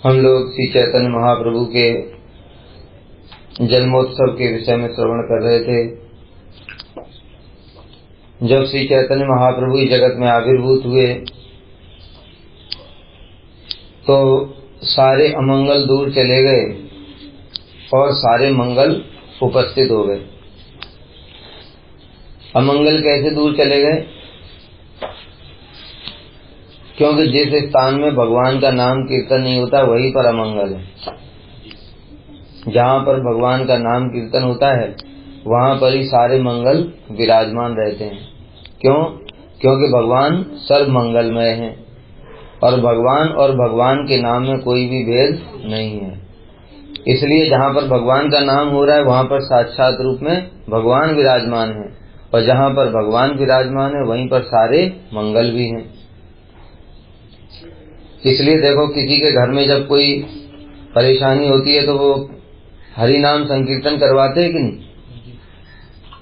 हम लोग श्री चैतन्य महाप्रभु के जन्मोत्सव के विषय में श्रवण कर रहे थे। जब श्री चैतन्य महाप्रभु इस जगत में आविर्भूत हुए तो सारे अमंगल दूर चले गए और सारे मंगल उपस्थित हो गए। अमंगल कैसे दूर चले गए? क्योंकि जिस स्थान में भगवान का नाम कीर्तन नहीं होता वहीं पर अमंगल है। जहाँ पर भगवान का नाम कीर्तन होता है वहाँ पर ही सारे मंगल विराजमान रहते हैं। क्यों? क्योंकि भगवान सर्व मंगलमय है और भगवान के नाम में कोई भी भेद नहीं है। इसलिए जहाँ पर भगवान का नाम हो रहा है वहाँ पर साक्षात रूप में भगवान विराजमान है और जहाँ पर भगवान विराजमान है वहीं पर सारे मंगल भी हैं। इसलिए देखो, किसी के घर में जब कोई परेशानी होती है तो वो हरि नाम संकीर्तन करवाते हैं कि नहीं?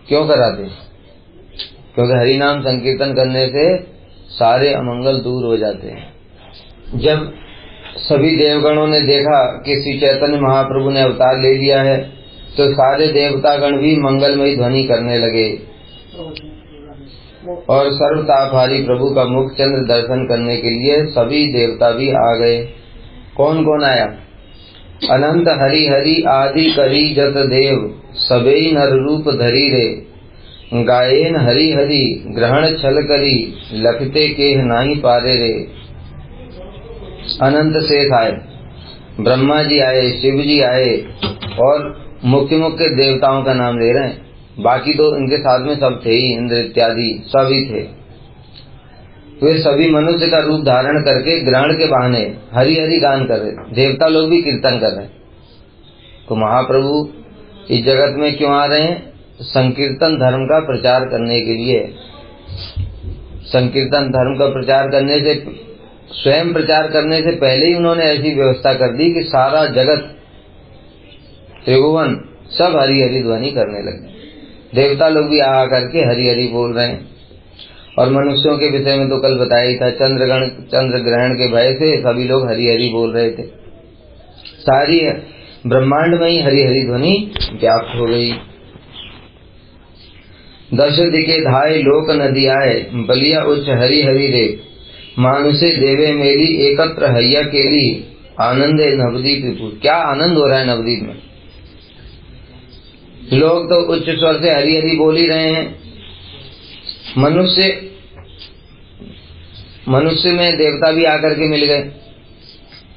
क्यों कराते? क्योंकि हरि नाम संकीर्तन करने से सारे अमंगल दूर हो जाते हैं। जब सभी देवगणों ने देखा कि श्री चैतन्य महाप्रभु ने अवतार ले लिया है तो सारे देवतागण भी मंगलमयी ध्वनि करने लगे और सर्वतापहारी प्रभु का मुख चंद्र दर्शन करने के लिए सभी देवता भी आ गए। कौन कौन आया? अनंत हरि हरि आदि करी जत देव सबेई नर रूप धरी रे गायेन हरि हरि ग्रहण छल करी लखते के नाही पारे रे। अनंत शेष आए, ब्रह्मा जी आए, शिव जी आए और मुख्य मुख्य देवताओं का नाम ले रहे हैं। बाकी तो इनके साथ में सब थे ही, इंद्र इत्यादि सभी थे। वे सभी मनुष्य का रूप धारण करके ग्रहण के बहाने हरि हरि गान कर रहे। देवता लोग भी कीर्तन कर रहे। तो महाप्रभु इस जगत में क्यों आ रहे हैं? संकीर्तन धर्म का प्रचार करने के लिए। संकीर्तन धर्म का प्रचार करने से, स्वयं प्रचार करने से पहले ही उन्होंने ऐसी व्यवस्था कर दी कि सारा जगत त्रिभुवन सब हरि हरि ध्वनि करने लगे। देवता लोग भी आ करके हरि हरि बोल रहे हैं। और मनुष्यों के विषय में तो कल बताया ही था, चंद्र ग्रहण के भय से सभी लोग हरि हरि बोल रहे थे। सारी ब्रह्मांड में ही हरि हरि ध्वनि व्याप्त हो गई। दश दिखे धाय लोक नदी आए बलिया उच्च हरि हरि रे मानुषे देवे मेली एकत्र हैया केली आनंदे नवदीप विपुल। क्या आनंद हो रहा है नवदीप में। लोग तो उच्च स्वर से हरि हरि बोल ही रहे हैं। मनुष्य में देवता भी आकर के मिल गए।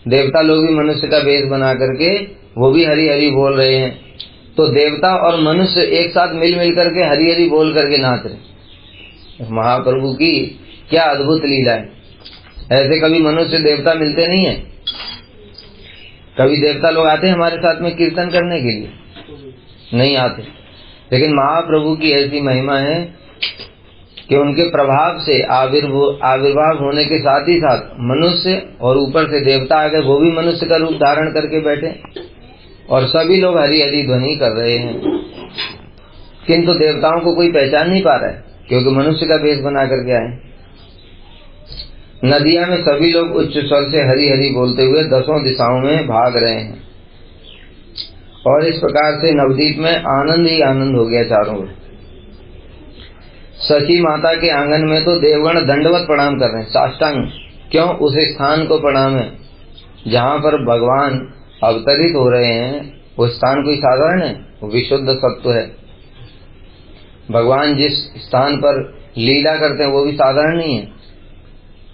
देवता लोग भी मनुष्य का वेश बना करके वो भी हरि हरि बोल रहे हैं। तो देवता और मनुष्य एक साथ मिल करके हरि हरि बोल करके नाच रहे। महाप्रभु की क्या अद्भुत लीला है। ऐसे कभी मनुष्य देवता मिलते नहीं है। कभी देवता लोग आते हैं हमारे साथ में कीर्तन करने के लिए? नहीं आते। लेकिन महाप्रभु की ऐसी महिमा है कि उनके प्रभाव से आविर्भाव होने के साथ ही साथ मनुष्य और ऊपर से देवता आ गए, वो भी मनुष्य का रूप धारण करके बैठे और सभी लोग हरि हरि ध्वनि कर रहे हैं। किंतु देवताओं को कोई पहचान नहीं पा रहा है क्योंकि मनुष्य का वेश बना करके आए। नदिया में सभी लोग उच्च स्वर से हरि हरि बोलते हुए दसों दिशाओं में भाग रहे हैं और इस प्रकार से नवदीप में आनंद ही आनंद हो गया चारों ओर। सची माता के आंगन में तो देवगण दंडवत प्रणाम कर रहे हैं, साष्टांग। क्यों? उस स्थान को प्रणाम है जहाँ पर भगवान अवतरित हो रहे हैं। वो स्थान कोई साधारण है, वो विशुद्ध सत्व है। भगवान जिस स्थान पर लीला करते हैं वो भी साधारण नहीं है।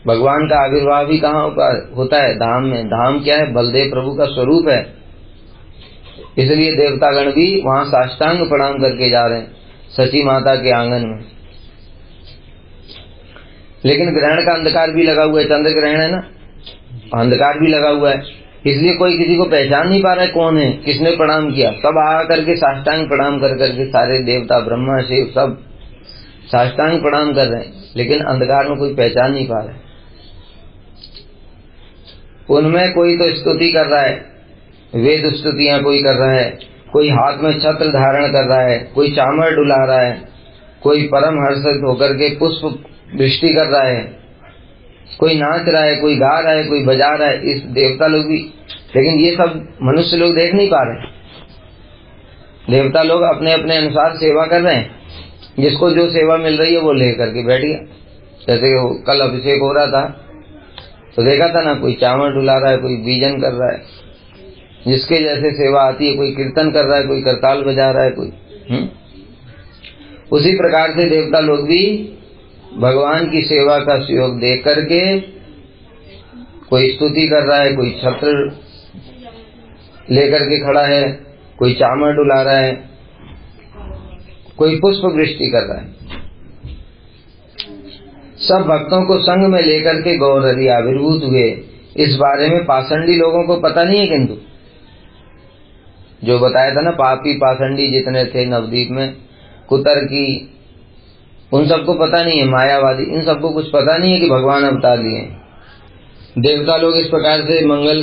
भगवान का आविर्भाव भी कहाँ होता है? धाम में। धाम क्या है? बलदेव प्रभु का स्वरूप है। इसलिए देवतागण भी वहाँ साष्टांग प्रणाम करके जा रहे हैं सची माता के आंगन में। लेकिन ग्रहण का अंधकार भी लगा हुआ है। चंद्र ग्रहण है ना, अंधकार भी लगा हुआ है। इसलिए कोई किसी को पहचान नहीं पा रहा है कौन है, किसने प्रणाम किया। सब आ करके साष्टांग प्रणाम कर करके सारे देवता ब्रह्मा शिव सब साष्टांग प्रणाम कर रहे हैं, लेकिन अंधकार में कोई पहचान नहीं पा रहा है। उनमें कोई तो स्तुति कर रहा है, वेद स्तुतियां कोई कर रहा है, कोई हाथ में छत्र धारण कर रहा है, कोई चामर डुला रहा है, कोई परम हर्षित होकर के पुष्प वृष्टि कर रहा है, कोई नाच रहा है, कोई गा रहा है, कोई बजा रहा है। इस देवता लोग भी लेकिन ये सब मनुष्य लोग देख नहीं पा रहे। देवता लोग अपने अपने अनुसार सेवा कर रहे हैं, जिसको जो सेवा मिल रही है वो ले करके बैठ गया। जैसे कल अभिषेक हो रहा था तो देखा था ना, कोई चावल डुला रहा है, कोई बीजन कर रहा है, जिसके जैसे सेवा आती है, कोई कीर्तन कर रहा है, कोई करताल बजा रहा है, कोई उसी प्रकार से देवता लोग भी भगवान की सेवा का सहयोग दे करके कोई स्तुति कर रहा है, कोई छत्र लेकर के खड़ा है, कोई चामर डुला रहा है, कोई पुष्प वृष्टि कर रहा है। सब भक्तों को संग में लेकर के गौर हरि आविर्भूत हुए। इस बारे में पाषंडी लोगों को पता नहीं है, किंतु जो बताया था ना, पापी पाषंडी जितने थे नवद्वीप में, कुतर्की, उन सबको पता नहीं है, मायावादी, इन सबको कुछ पता नहीं है कि भगवान अवतार लिए। देवता लोग इस प्रकार से मंगल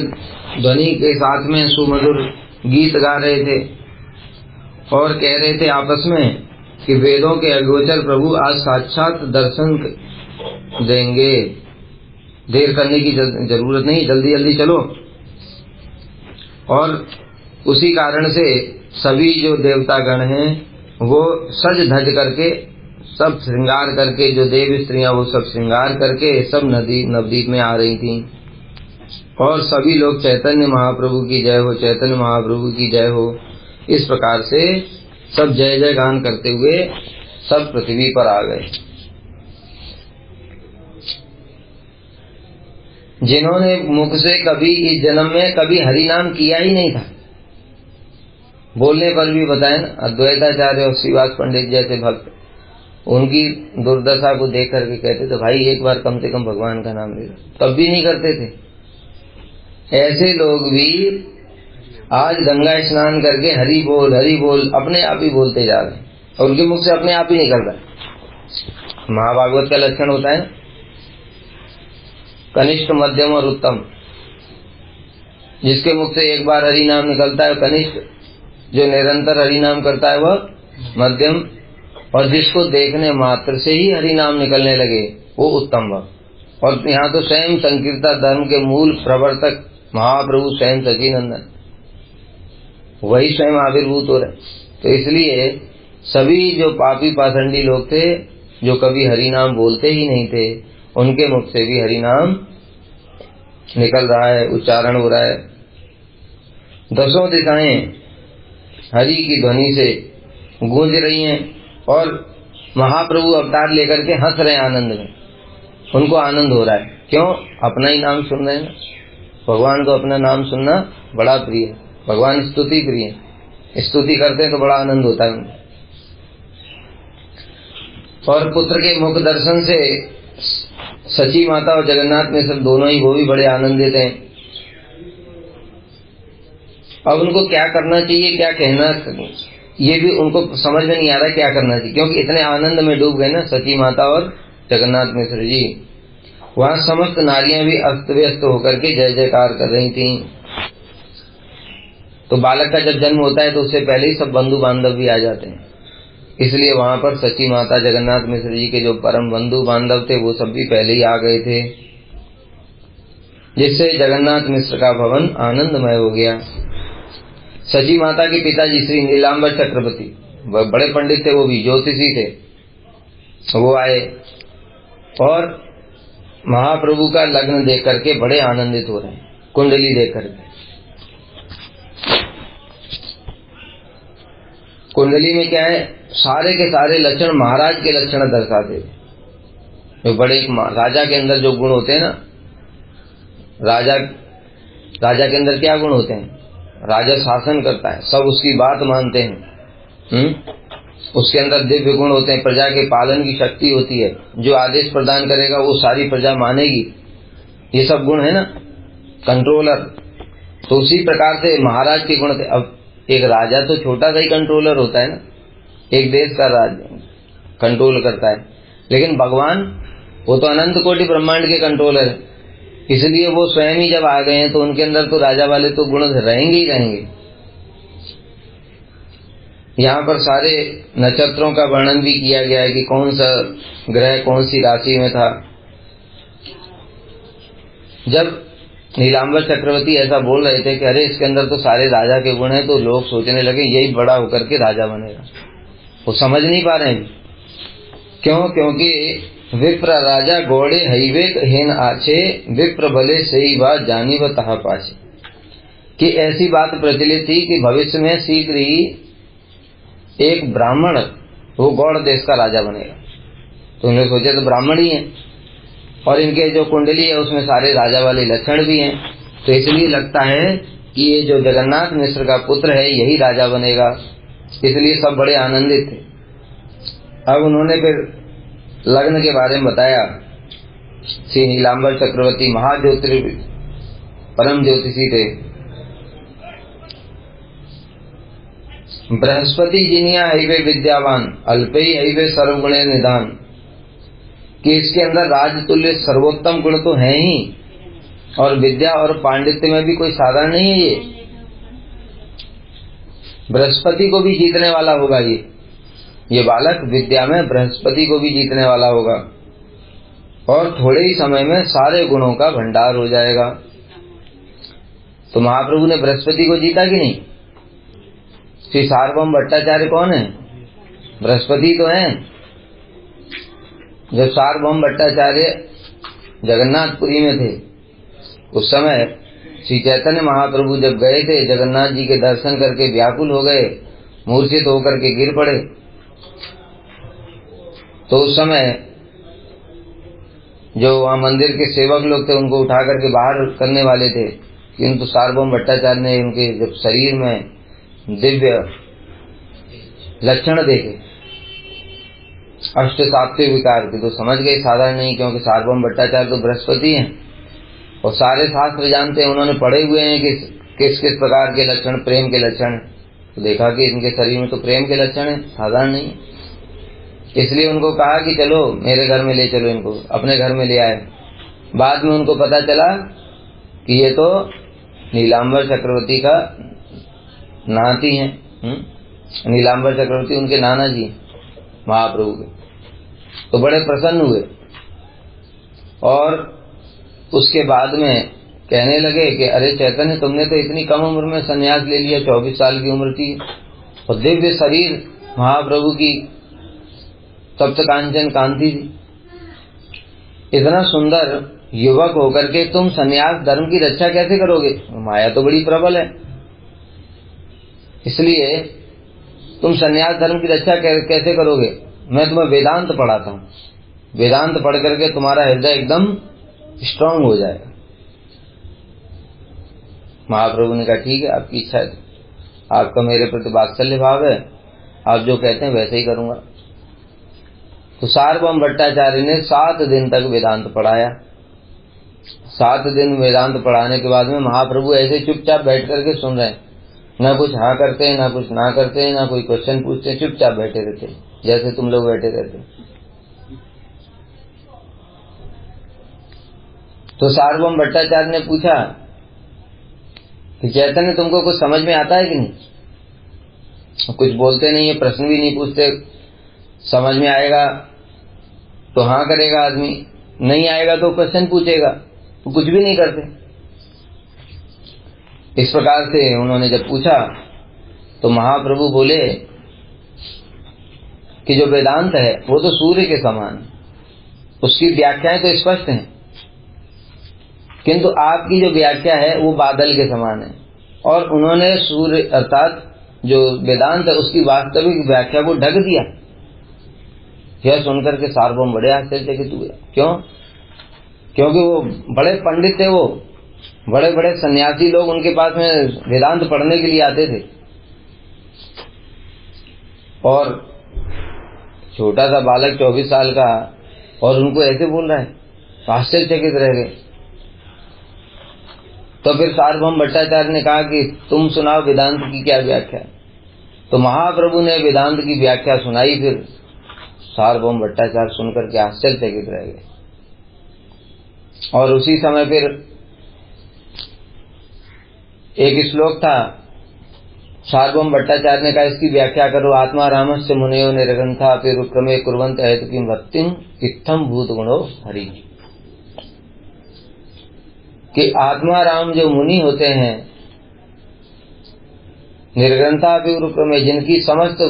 ध्वनि के साथ में सुमधुर गीत गा रहे थे और कह रहे थे आपस में कि वेदों के अगोचर प्रभु आज साक्षात दर्शन देंगे, देर करने की जरूरत नहीं, जल्दी जल्दी चलो। और उसी कारण से सभी जो देवता गण हैं वो सज धज करके, सब श्रृंगार करके, जो देव स्त्रियां वो सब श्रृंगार करके सब नवद्वीप में आ रही थीं। और सभी लोग चैतन्य महाप्रभु की जय हो, चैतन्य महाप्रभु की जय हो, इस प्रकार से सब जय जय गान करते हुए सब पृथ्वी पर आ गए। जिन्होंने मुख से कभी इस जन्म में कभी हरि नाम किया ही नहीं था, बोलने पर भी बताए ना, अद्वैताचार्य और श्रीवास पंडित जैसे भक्त, उनकी दुर्दशा को देख करके कहते थे भाई एक बार कम से कम भगवान का नाम ले लो, तब भी नहीं करते थे। ऐसे लोग भी आज गंगा स्नान करके हरि बोल अपने आप ही बोलते जा रहे हैं, और उनके मुख से अपने आप ही निकलता। महाभागवत का लक्षण होता है कनिष्ठ, मध्यम और उत्तम। जिसके मुख से एक बार हरि नाम निकलता है कनिष्ठ, जो निरंतर हरि नाम करता है वह मध्यम, और जिसको देखने मात्र से ही हरि नाम निकलने लगे वो उत्तम भक्त। और यहाँ तो स्वयं संकीर्तन धर्म के मूल प्रवर्तक महाप्रभु स्वयं सच्चिदानंद वही स्वयं आविर्भूत हो रहे। तो इसलिए सभी जो पापी पाषंडी लोग थे, जो कभी हरि नाम बोलते ही नहीं थे, उनके मुख से भी हरि नाम निकल रहा है, उच्चारण हो रहा है। दसों दिशाएं हरि की ध्वनि से गूंज रही हैं और महाप्रभु अवतार लेकर के हंस रहे हैं आनंद में। उनको आनंद हो रहा है, क्यों? अपना ही नाम सुन रहे हैं। भगवान को अपना नाम सुनना बड़ा प्रिय है, भगवान स्तुति प्रिय है, स्तुति करते हैं तो बड़ा आनंद होता है उनको। और पुत्र के मुख दर्शन से सची माता और जगन्नाथ में सब दोनों ही, वो भी बड़े आनंदित हैं। अब उनको क्या करना चाहिए, क्या कहना, ये भी उनको समझ में नहीं आ रहा क्या करना चाहिए, क्योंकि इतने आनंद में डूब गए ना सची माता और जगन्नाथ मिश्र जी। वहां समस्त नारियां भी अस्त व्यस्त होकर के जय जयकार कर रही थीं। तो बालक का जब जन्म होता है तो उससे पहले ही सब बंधु बांधव भी आ जाते हैं, इसलिए वहां पर सची माता जगन्नाथ मिश्र जी के जो परम बंधु बांधव थे वो सब भी पहले ही आ गए थे, जिससे जगन्नाथ मिश्र का भवन आनंदमय हो गया। सची माता के पिताजी श्री नीलांबर चक्रवर्ती बड़े पंडित थे, वो भी ज्योतिषी थे, वो आए और महाप्रभु का लग्न देख करके बड़े आनंदित हो रहे हैं, कुंडली देख करके। कुंडली में क्या है, सारे के सारे लक्षण महाराज के लक्षण दर्शाते थे। जो बड़े राजा के अंदर जो गुण होते हैं ना, राजा के अंदर क्या गुण होते हैं? राजा शासन करता है, सब उसकी बात मानते हैं। उसके अंदर दिव्य गुण होते हैं, प्रजा के पालन की शक्ति होती है, जो आदेश प्रदान करेगा वो सारी प्रजा मानेगी, ये सब गुण है ना, कंट्रोलर। तो उसी प्रकार से महाराज के गुण थे। अब एक राजा तो छोटा सा ही कंट्रोलर होता है ना, एक देश का राजा कंट्रोल करता है, लेकिन भगवान वो तो अनंत कोटि ब्रह्मांड के कंट्रोलर है, इसलिए वो स्वयं ही जब आ गए हैं तो उनके अंदर तो राजा वाले तो गुण रहेंगे ही रहेंगे। यहाँ पर सारे नक्षत्रों का वर्णन भी किया गया है कि कौन सा ग्रह कौन सी राशि में था। जब नीलांबर चक्रवर्ती ऐसा बोल रहे थे कि अरे इसके अंदर तो सारे राजा के गुण हैं, तो लोग सोचने लगे यही बड़ा होकर के राजा बनेगा। वो समझ नहीं पा रहे हैं। क्यों? क्योंकि विप्र राजा गौड़े हईवेक हेन आछे, विप्र भले सही बात जानी व तहा पाछे। कि ऐसी बात प्रचलित थी कि भविष्य में शीघ्र ही एक ब्राह्मण वो गौड़ देश का राजा बनेगा। तो उन्होंने सोचा तो ब्राह्मण ही है और इनके जो कुंडली है उसमें सारे राजा वाले लक्षण भी हैं, तो इसलिए लगता है कि ये जो जगन्नाथ मिश्र का पुत्र है यही राजा बनेगा। इसलिए सब बड़े आनंदित थे। अब उन्होंने फिर लग्न के बारे में बताया। श्री नीलांबर चक्रवर्ती महाज्योति परम ज्योतिषी थे। बृहस्पति जिनिया हईवे विद्यावान, अल्पे हईवे सर्वगुणे निदान। कि इसके अंदर राजतुल्य सर्वोत्तम गुण तो है ही, और विद्या और पांडित्य में भी कोई साधारण नहीं है। ये बृहस्पति को भी जीतने वाला होगा। ये बालक विद्या में बृहस्पति को भी जीतने वाला होगा, और थोड़े ही समय में सारे गुणों का भंडार हो जाएगा। तो महाप्रभु ने बृहस्पति को जीता कि नहीं? श्री सार्वभौम भट्टाचार्य कौन है? बृहस्पति तो हैं। जब सार्वभौम भट्टाचार्य जगन्नाथपुरी में थे उस समय श्री चैतन्य महाप्रभु जब गए थे, जगन्नाथ जी के दर्शन करके व्याकुल हो गए, मूर्छित होकर के गिर पड़े। तो उस समय जो वहाँ मंदिर के सेवक लोग थे उनको उठा करके बाहर करने वाले थे, किंतु सार्वभौम भट्टाचार्य ने उनके जब शरीर में दिव्य लक्षण देखे अष्ट सात्विक विकार के, तो समझ गए साधारण नहीं, क्योंकि सार्वभौम भट्टाचार्य तो बृहस्पति हैं और सारे शास्त्र जानते हैं, उन्होंने पढ़े हुए हैं कि किस किस प्रकार के लक्षण प्रेम के लक्षण हैं। तो देखा कि इनके शरीर में तो प्रेम के लक्षण है, साधारण नहीं है। इसलिए उनको कहा कि चलो मेरे घर में ले चलो, इनको अपने घर में ले आए। बाद में उनको पता चला कि ये तो नीलांबर चक्रवर्ती का नाती हैं। नीलांबर चक्रवर्ती उनके नाना जी महाप्रभु के। तो बड़े प्रसन्न हुए और उसके बाद में कहने लगे कि अरे चैतन्य, तुमने तो इतनी कम उम्र में संन्यास ले लिया, 24 साल की उम्र थी, और दिव्य शरीर महाप्रभु की तप्त कांचन कांति थी, इतना सुंदर युवक होकर के तुम संन्यास धर्म की रक्षा कैसे करोगे? माया तो बड़ी प्रबल है, इसलिए तुम संन्यास धर्म की रक्षा कैसे करोगे? मैं तुम्हें वेदांत पढ़ाता हूँ, वेदांत पढ़ करके तुम्हारा हृदय एकदम स्ट्रांग हो जाएगा। महाप्रभु ने कहा ठीक है, आपकी इच्छा है, आपका मेरे प्रति वात्सल्य भाव है, आप जो कहते हैं वैसे ही करूंगा। तो सार्वभौम भट्टाचार्य ने 7 दिन तक वेदांत पढ़ाया। 7 दिन वेदांत पढ़ाने के बाद में महाप्रभु ऐसे चुपचाप बैठ करके सुन रहे हैं, ना कुछ हाँ करते हैं, ना कुछ ना करते हैं, ना कोई क्वेश्चन पूछते हैं, चुपचाप बैठे रहते जैसे तुम लोग बैठे रहते। तो सार्वभौम भट्टाचार्य ने पूछा कि चैतन्य, तुमको कुछ समझ में आता है कि नहीं? कुछ बोलते नहीं है, प्रश्न भी नहीं पूछते, समझ में आएगा तो हाँ करेगा आदमी, नहीं आएगा तो क्वेश्चन पूछेगा, तो कुछ भी नहीं करते। इस प्रकार से उन्होंने जब पूछा तो महाप्रभु बोले कि जो वेदांत है वो तो सूर्य के समान है, उसकी व्याख्याएं तो स्पष्ट हैं, किंतु आपकी जो व्याख्या है वो बादल के समान है। और उन्होंने सूर्य अर्थात जो वेदांत है उसकी वास्तविक व्याख्या को ढक दिया। यह सुनकर के सार्वभौम बड़े आश्चर्यचकित हुए। क्यों? क्योंकि वो बड़े पंडित थे, वो बड़े बड़े सन्यासी लोग उनके पास में वेदांत पढ़ने के लिए आते थे, और छोटा सा बालक 24 साल का और उनको ऐसे बोल रहा है, आश्चर्यचकित रह गए। तो फिर सार्वभौम भट्टाचार्य ने कहा कि तुम सुनाओ वेदांत की क्या व्याख्या। तो महाप्रभु ने वेदांत की व्याख्या सुनाई। फिर सार्वभौम भट्टाचार्य सुनकर के आश्चर्यचकित रह गए। और उसी समय फिर एक श्लोक था, सार्वभौम भट्टाचार्य ने कहा इसकी व्याख्या करो। आत्मा रामस्य मुनयो निरगंथा फिर क्रमे कुर्वन्त हेतु किम भक्तिम इत्थम भूत गुणो हरि। कि आत्मा राम जो मुनि होते हैं निर्ग्रंथाभिरूप में, जिनकी समस्त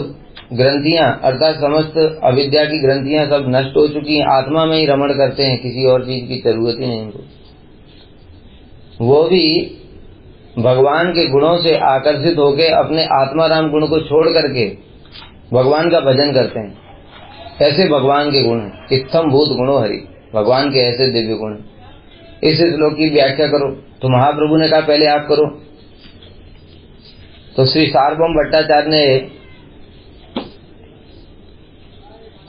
ग्रंथियां अर्थात समस्त अविद्या की ग्रंथियां सब नष्ट हो चुकी हैं, आत्मा में ही रमण करते हैं, किसी और चीज की जरूरत ही नहीं उनको, वो भी भगवान के गुणों से आकर्षित होकर अपने आत्मा राम गुण को छोड़ करके भगवान का भजन करते हैं। ऐसे भगवान के गुण हैं। इत्थम भूत गुणो हरि, भगवान के ऐसे दिव्य गुण। इस श्लोक की व्याख्या करो तो महाप्रभु ने कहा पहले आप करो, तो श्री सार्वभौम भट्टाचार्य ने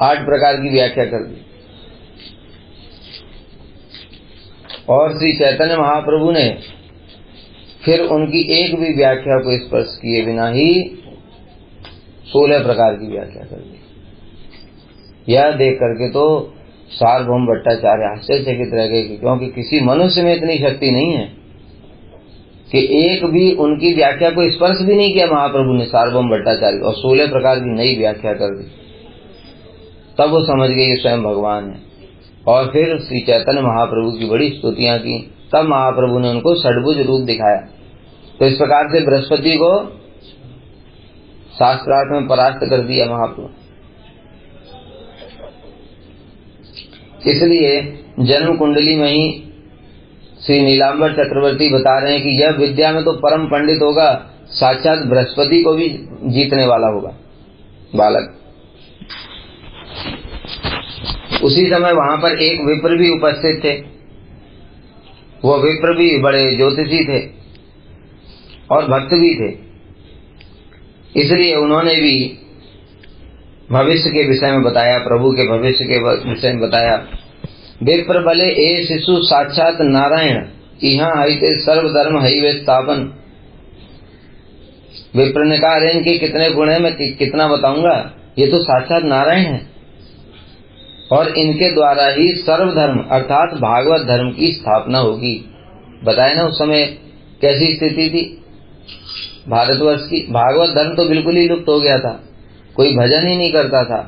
8 प्रकार की व्याख्या कर दी और श्री चैतन्य महाप्रभु ने फिर उनकी एक भी व्याख्या को स्पर्श किए बिना ही 16 प्रकार की व्याख्या कर दी। यह देख करके तो सार्वभौम भट्टाचार्य आश्चर्यचकित रह गए, क्योंकि किसी मनुष्य में इतनी शक्ति नहीं है कि एक भी उनकी व्याख्या को स्पर्श भी नहीं किया महाप्रभु ने सार्वभौम भट्टाचार्य, और 16 प्रकार की नई व्याख्या कर दी। तब वो समझ गए ये स्वयं भगवान है, और फिर श्री चैतन्य महाप्रभु की बड़ी स्तुतियां की। तब महाप्रभु ने उनको षड्भुज रूप दिखाया। तो इस प्रकार से बृहस्पति को शास्त्रार्थ में परास्त कर दिया महाप्रभु। इसलिए जन्म कुंडली में ही श्री नीलांबर चक्रवर्ती बता रहे हैं कि यह विद्या में तो परम पंडित होगा, साक्षात बृहस्पति को भी जीतने वाला होगा बालक। उसी समय वहां पर एक विप्र भी उपस्थित थे। वो विप्र भी बड़े ज्योतिषी थे और भक्त भी थे, इसलिए उन्होंने भी भविष्य के विषय में बताया, प्रभु के भविष्य के विषय में बताया। विप्र बले ए शिशु साक्षात नारायण, यहाँ आइते सर्वधर्म हईवे स्थापन। विप्र ने कहा अरे इनके कितने गुण है, मैं कितना बताऊंगा, ये तो साक्षात नारायण है और इनके द्वारा ही सर्वधर्म अर्थात भागवत धर्म की स्थापना होगी। बताया ना उस समय कैसी स्थिति थी भारतवर्ष की। भागवत धर्म तो बिल्कुल ही लुप्त हो गया था, कोई भजन ही नहीं करता था।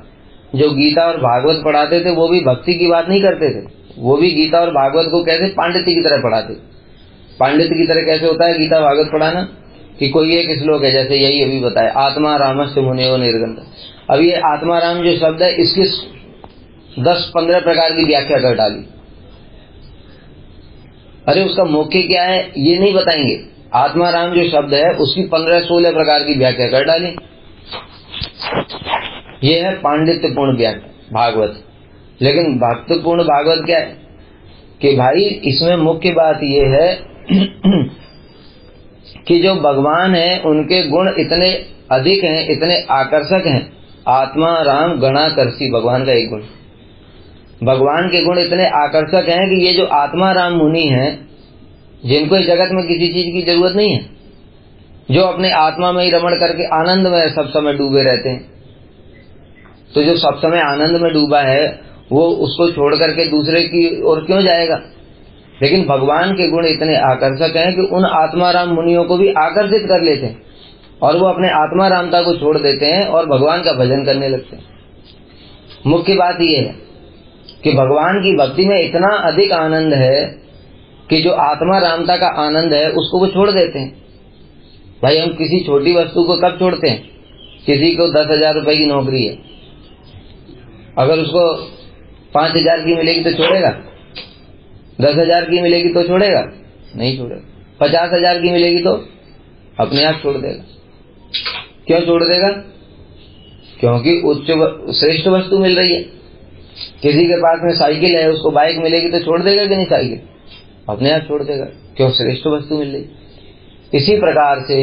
जो गीता और भागवत पढ़ाते थे वो भी भक्ति की बात नहीं करते थे, वो भी गीता और भागवत को कैसे पांडित्य की तरह पढ़ाते। पांडित्य की तरह कैसे होता है गीता भागवत पढ़ाना, कि कोई एक श्लोक है जैसे यही अभी बताया, आत्मा रामस्य मुनियो निर्गंध। अब ये आत्मा राम जो शब्द है इसकी 10-15 प्रकार की व्याख्या कर डाली। अरे उसका मुख्य क्या है ये नहीं बताएंगे, आत्मा राम जो शब्द है उसकी 15-16 प्रकार की व्याख्या कर डाली। ये है पांडित्यपूर्ण व्याख्या भागवत। लेकिन भक्तिपूर्ण भागवत क्या है कि भाई इसमें मुख्य बात ये है कि जो भगवान है उनके गुण इतने अधिक हैं, इतने आकर्षक हैं। आत्मा राम गणाकर्षी भगवान का एक गुण, भगवान के गुण इतने आकर्षक हैं कि ये जो आत्मा राम मुनि हैं, जिनको इस जगत में किसी चीज की जरूरत नहीं है, जो अपने आत्मा में ही रमण करके आनंद में सब समय डूबे रहते हैं, तो जो सब समय आनंद में डूबा है वो उसको छोड़ करके दूसरे की ओर क्यों जाएगा। लेकिन भगवान के गुण इतने आकर्षक हैं कि उन आत्मा राम मुनियों को भी आकर्षित कर लेते हैं और वो अपने आत्मा रामता को छोड़ देते हैं और भगवान का भजन करने लगते हैं। मुख्य बात यह है कि भगवान की भक्ति में इतना अधिक आनंद है कि जो आत्मा रामता का आनंद है उसको वो छोड़ देते हैं। भाई हम किसी छोटी वस्तु को कब छोड़ते हैं, किसी को 10,000 रुपए की नौकरी है, अगर उसको 5,000 की मिलेगी तो छोड़ेगा, 10,000 की मिलेगी तो छोड़ेगा, नहीं छोड़ेगा, 50,000 की मिलेगी तो अपने आप छोड़ देगा। क्यों छोड़ देगा, क्योंकि उच्च श्रेष्ठ वस्तु मिल रही है। किसी के पास में साइकिल है, उसको बाइक मिलेगी तो छोड़ देगा कि नहीं, साइकिल अपने आप छोड़ देगा, क्यों श्रेष्ठ वस्तु मिल रही। इसी प्रकार से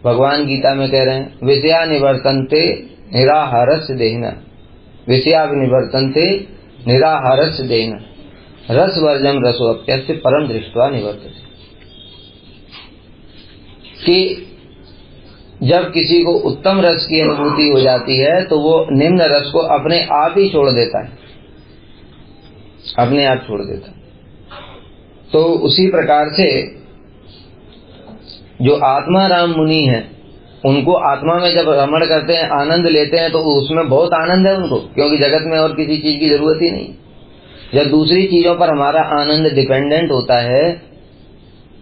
भगवान गीता में कह रहे हैं विषया निवर्तन्ते निराहारस्य देहिना, विषया निवर्तन्ते निराहारस्य देहिना, रस वर्जम रसोप्यस्य परम दृष्ट्वा निवर्तते। कि जब किसी को उत्तम रस की अनुभूति हो जाती है तो वो निम्न रस को अपने आप ही छोड़ देता है, अपने आप छोड़ देता है। तो उसी प्रकार से जो आत्मा राम मुनि हैं उनको आत्मा में जब रमण करते हैं, आनंद लेते हैं, तो उसमें बहुत आनंद है उनको, क्योंकि जगत में और किसी चीज की जरूरत ही नहीं। जब दूसरी चीजों पर हमारा आनंद डिपेंडेंट होता है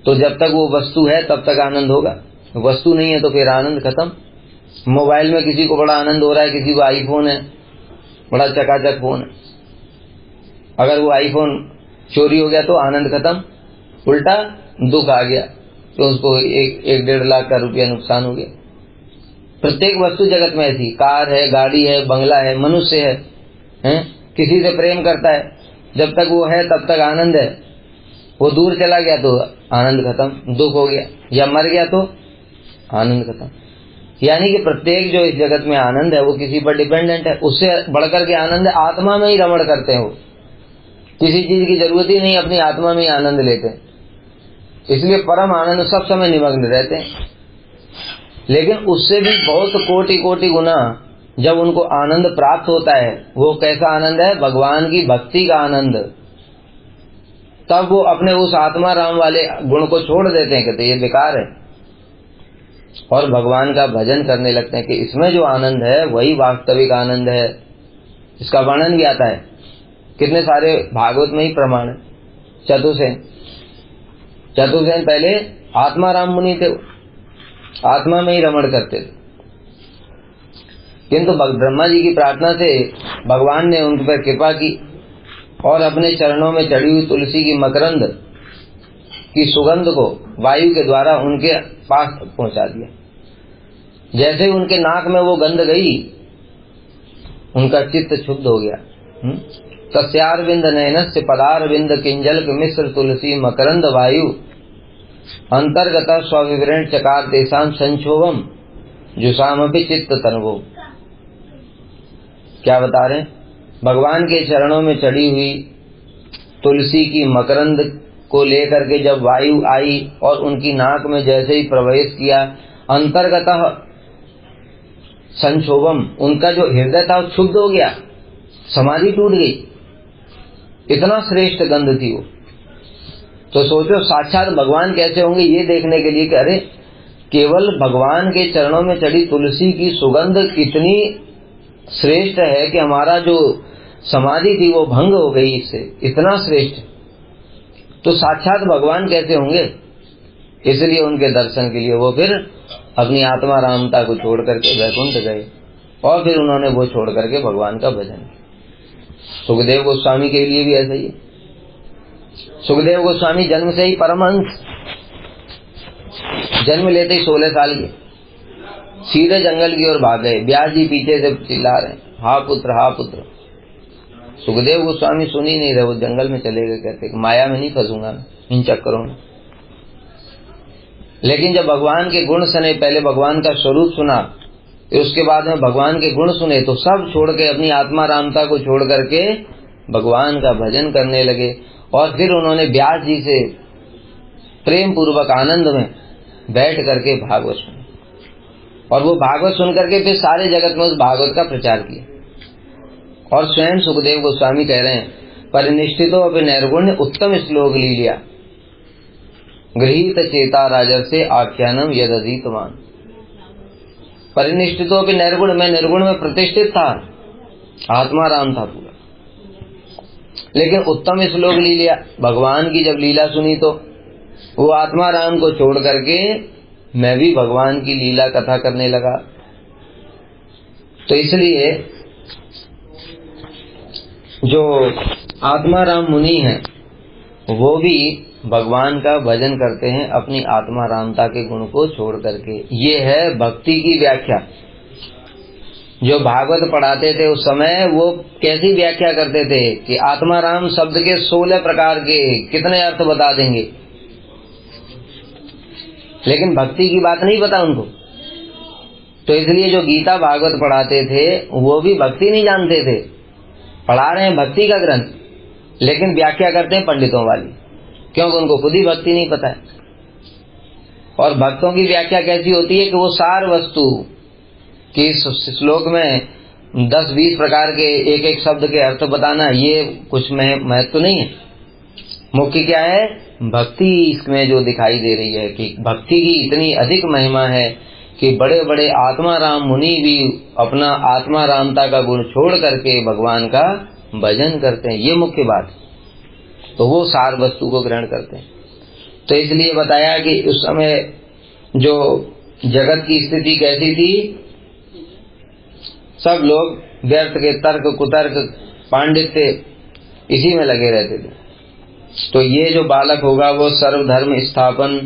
तो जब तक वो वस्तु है तब तक आनंद होगा, वस्तु नहीं है तो फिर आनंद खत्म। मोबाइल में किसी को बड़ा आनंद हो रहा है, किसी को आईफोन है, बड़ा चकाचक फोन है, अगर वो आईफोन चोरी हो गया तो आनंद खत्म, उल्टा दुख आ गया तो उसको 1-1.5 लाख का रुपया नुकसान हो गया। प्रत्येक वस्तु जगत में ऐसी, कार है, गाड़ी है, बंगला है, मनुष्य है, किसी से प्रेम करता है, जब तक वो है तब तक आनंद है, वो दूर चला गया तो आनंद खत्म, दुख हो गया, या मर गया तो आनंद खत्म। यानी कि प्रत्येक जो इस जगत में आनंद है वो किसी पर डिपेंडेंट है। उससे बढ़कर के आनंद आत्मा में ही रमण करते हैं, वो किसी चीज की जरूरत ही नहीं, अपनी आत्मा में ही आनंद लेते हैं, इसलिए परम आनंद सब समय निमग्न रहते हैं। लेकिन उससे भी बहुत कोटि कोटि गुना जब उनको आनंद प्राप्त होता है, वो कैसा आनंद है? भगवान की भक्ति का आनंद। तब वो अपने उस आत्मा राम वाले गुण को छोड़ देते हैं, कहते ये बेकार है, और भगवान का भजन करने लगते हैं कि इसमें जो आनंद है वही वास्तविक आनंद है। इसका वर्णन भी आता है, कितने सारे भागवत में ही प्रमाण है। चतुर्सेन पहले आत्मा राम मुनि थे, आत्मा में ही रमण करते थे, किंतु ब्रह्मा जी की प्रार्थना से भगवान ने उन पर कृपा की और अपने चरणों में चढ़ी हुई तुलसी की मकरंद की सुगंध को वायु के द्वारा उनके पास पहुंचा दिया। जैसे ही उनके नाक में वो गंध गई, उनका चित्त शुद्ध हो गया। तस्यारविंद नयनस्य पदारविंद किंजल मिश्र तुलसी मकरंद वायु अंतर्गत स्विवरण चकार तेषाम संक्षोभम जुषामपि चित्त तनवो। क्या बता रहे हैं? भगवान के चरणों में चढ़ी हुई तुलसी की मकरंद को लेकर के जब वायु आई और उनकी नाक में जैसे ही प्रवेश किया, अंतर्गतः संक्षोभम, उनका जो हृदय था वो क्षुब्ध हो गया, समाधि टूट गई, इतना श्रेष्ठ गंध थी वो। तो सोचो साक्षात भगवान कैसे होंगे, ये देखने के लिए कि अरे केवल भगवान के चरणों में चढ़ी तुलसी की सुगंध इतनी श्रेष्ठ है कि हमारा जो समाधि थी वो भंग हो गई इससे, इतना श्रेष्ठ, तो साक्षात भगवान कैसे होंगे। इसलिए उनके दर्शन के लिए वो फिर अपनी आत्मा रामता को छोड़ करके वैकुंठ गए, और फिर उन्होंने वो छोड़ करके भगवान का भजन किया। सुखदेव गोस्वामी के लिए भी ऐसा ही है। सुखदेव गोस्वामी जन्म से ही परमहंस, जन्म लेते ही 16 साल के सीधे जंगल की ओर भाग गए। व्यास जी पीछे से चिल्ला रहे, हा पुत्र हा पुत्र। सुखदेव गोस्वामी सुन ही नहीं रहे, वो जंगल में चले गए, कहते माया में नहीं फंसूंगा इन चक्करों में। लेकिन जब भगवान के गुण सुने, पहले भगवान का स्वरूप सुना, फिर उसके बाद में भगवान के गुण सुने, तो सब छोड़ के अपनी आत्मा रामता को छोड़ करके भगवान का भजन करने लगे। और फिर उन्होंने व्यास जी से प्रेम पूर्वक आनंद में बैठ करके भागवत सुना, और वो भागवत सुन करके फिर सारे जगत में उस भागवत का प्रचार किया। और स्वयं सुखदेव गोस्वामी कह रहे हैं, परिनिष्ठितो अपि नैर्गुण्य उत्तम श्लोक लीलिया गृहीत चेता राजर से आख्यानम यदधीतमान। परिनिष्ठितो अपि नैर्गुण, मैं निर्गुण में प्रतिष्ठित था, आत्मा राम था पूरा, लेकिन उत्तम श्लोक लीलिया, भगवान की जब लीला सुनी तो वो आत्मा राम को छोड़ करके मैं भी भगवान की लीला कथा करने लगा। तो इसलिए जो आत्मा राम मुनि हैं वो भी भगवान का भजन करते हैं अपनी आत्मा रामता के गुण को छोड़ करके। ये है भक्ति की व्याख्या। जो भागवत पढ़ाते थे उस समय वो कैसी व्याख्या करते थे कि आत्मा राम शब्द के 16 प्रकार के कितने अर्थ बता देंगे, लेकिन भक्ति की बात नहीं पता उनको। तो इसलिए जो गीता भागवत पढ़ाते थे वो भी भक्ति नहीं जानते थे, पढ़ा रहे हैं भक्ति का ग्रंथ, लेकिन व्याख्या करते हैं पंडितों वाली, क्योंकि उनको खुद ही भक्ति नहीं पता है। और भक्तों की व्याख्या कैसी होती है कि वो सार वस्तु कि श्लोक में 10-20 प्रकार के एक एक शब्द के अर्थ बताना, ये कुछ महत्व नहीं है। मुख्य क्या है? भक्ति इसमें जो दिखाई दे रही है कि भक्ति की इतनी अधिक महिमा है कि बड़े बड़े आत्मा राम मुनि भी अपना आत्मा रामता का गुण छोड़ करके भगवान का भजन करते हैं, ये मुख्य बात। तो वो सार वस्तु को ग्रहण करते हैं। तो इसलिए बताया कि उस समय जो जगत की स्थिति कैसी थी, सब लोग व्यर्थ के तर्क कुतर्क पांडित्य इसी में लगे रहते थे। तो ये जो बालक होगा वो सर्वधर्म स्थापन,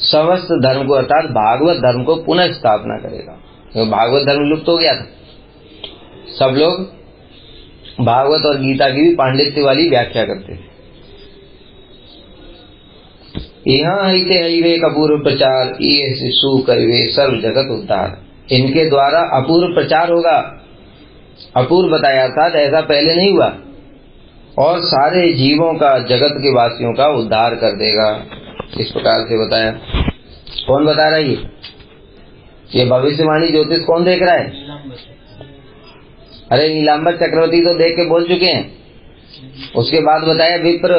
समस्त धर्म को अर्थात भागवत धर्म को पुनः स्थापना करेगा। क्योंकि भागवत धर्म लुप्त हो गया था। सब लोग भागवत और गीता की भी पांडित्य वाली व्याख्या करते थे। यहाँ हिते हईवे अपूर्व प्रचार ये शिशु करिवे सर्व जगत उद्धार। इनके द्वारा अपूर्व प्रचार होगा। अपूर्व बताया था, ऐसा पहले नहीं हुआ, और सारे जीवों का, जगत के वासियों का उद्धार कर देगा। इस प्रकार से बताया। कौन बता रहा है ये भविष्यवाणी ज्योतिष कौन देख रहा है? अरे नीलांबर चक्रवर्ती तो देख के बोल चुके हैं। उसके बाद बताया विप्र,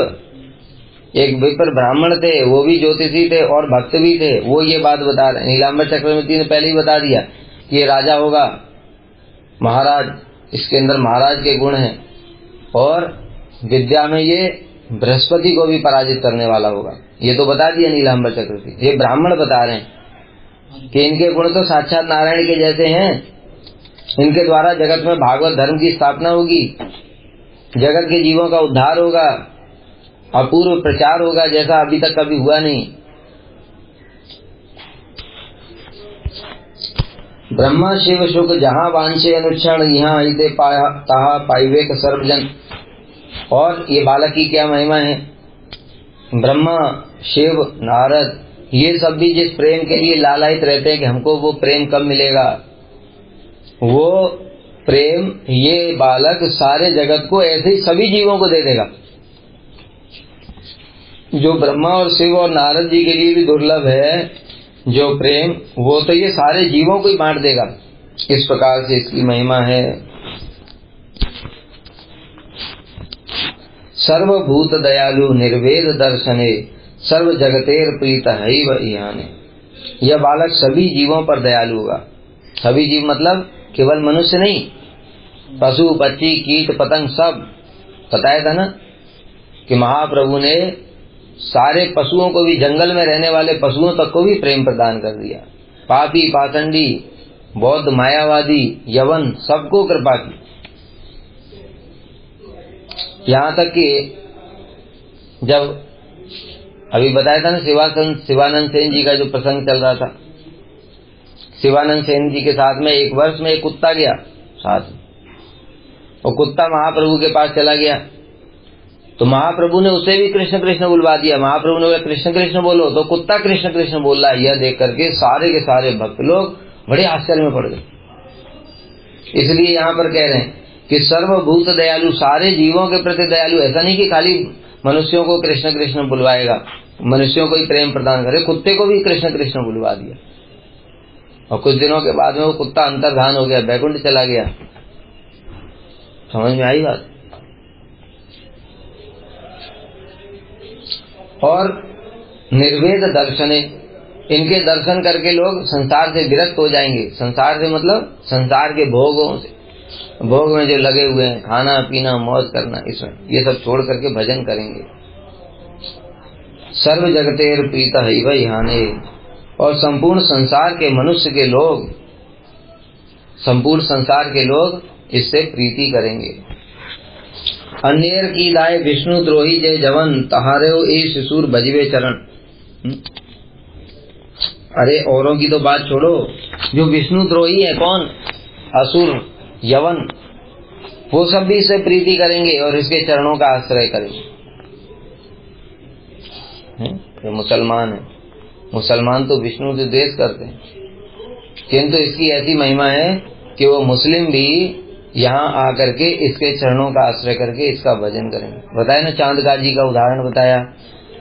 एक विप्र ब्राह्मण थे, वो भी ज्योतिषी थे और भक्त भी थे, वो ये बात बता रहे। नीलांबर चक्रवर्ती ने पहले ही बता दिया कि ये राजा होगा, महाराज, इसके अंदर महाराज के गुण हैं, और विद्या में ये बृहस्पति को भी पराजित करने वाला होगा। ये तो बता दिया नीलांबर चक्रवर्ती। ये ब्राह्मण बता रहे हैं कि इनके गुण तो साक्षात नारायण के जैसे हैं। इनके द्वारा जगत में भागवत धर्म की स्थापना होगी, जगत के जीवों का उद्धार होगा, अपूर्व प्रचार होगा जैसा अभी तक कभी हुआ नहीं। ब्रह्मा शिव शुक जहाँ वांछे अनुक्षण, यहाँ हिते ताहा पाइवेक सर्वजन। और ये बालक की क्या महिमा है। ब्रह्मा शिव नारद ये सब भी जिस प्रेम के लिए लालायित रहते हैं कि हमको वो प्रेम कब मिलेगा, वो प्रेम ये बालक सारे जगत को, ऐसे ही सभी जीवों को दे देगा। जो ब्रह्मा और शिव और नारद जी के लिए भी दुर्लभ है जो प्रेम, वो तो ये सारे जीवों को ही बांट देगा। इस प्रकार से इसकी महिमा है। सर्वभूत दयालु निर्वेद दर्शने, सर्व जगतेर प्रीत हैव इहाने। यह बालक सभी जीवों पर दयालु होगा। सभी जीव मतलब केवल मनुष्य नहीं, पशु पक्षी कीट पतंग सब। बताया था ना कि महाप्रभु ने सारे पशुओं को भी, जंगल में रहने वाले पशुओं तक को भी प्रेम प्रदान कर दिया। पापी पाखंडी बौद्ध मायावादी यवन सबको कृपा की। यहाँ तक कि जब अभी बताया था ना शिवानंद सेन जी का जो प्रसंग चल रहा था, शिवानंद सेन जी के साथ में एक वर्ष में एक कुत्ता गया साथ में, और कुत्ता महाप्रभु के पास चला गया तो महाप्रभु ने उसे भी कृष्ण कृष्ण बुलवा दिया। महाप्रभु ने बोला कृष्ण कृष्ण बोलो, तो कुत्ता कृष्ण कृष्ण बोल रहा है। यह देख करके सारे के सारे भक्त लोग बड़े आश्चर्य में पड़ गए। इसलिए यहाँ पर कह रहे हैं कि सर्वभूत दयालु, सारे जीवों के प्रति दयालु। ऐसा नहीं कि खाली मनुष्यों को कृष्ण कृष्ण बुलवाएगा, मनुष्यों को ही प्रेम प्रदान करे, कुत्ते को भी कृष्ण कृष्ण बुलवा दिया। और कुछ दिनों के बाद में वो कुत्ता अंतर्धान हो गया, बैकुंठ चला गया। समझ में आई बात। और निर्वेद दर्शने, इनके दर्शन करके लोग संसार से विरक्त हो जाएंगे। संसार से मतलब संसार के भोगों से, भोग में जो लगे हुए हैं, खाना पीना मौज करना, इसमें ये सब छोड़ करके भजन करेंगे। सर्व जगतेर प्रीत हैव इहाने, और संपूर्ण संसार के मनुष्य के लोग, संपूर्ण संसार के लोग इससे प्रीति करेंगे। अन्येर की दाय विष्णु द्रोही जय जवन, तहारे ए शिशुर बजवे चरण। अरे औरों की तो बात छोड़ो, जो विष्णु द्रोही है कौन, असुर यवन, वो सब भी इससे प्रीति करेंगे और इसके चरणों का आश्रय करेंगे। जो मुसलमान है, मुसलमान तो विष्णु से द्वेष करते हैं, किंतु इसकी ऐसी महिमा है कि वो मुस्लिम भी यहाँ आकर के इसके चरणों का आश्रय करके इसका भजन करेंगे। बताया ना, चांदका जी का उदाहरण बताया,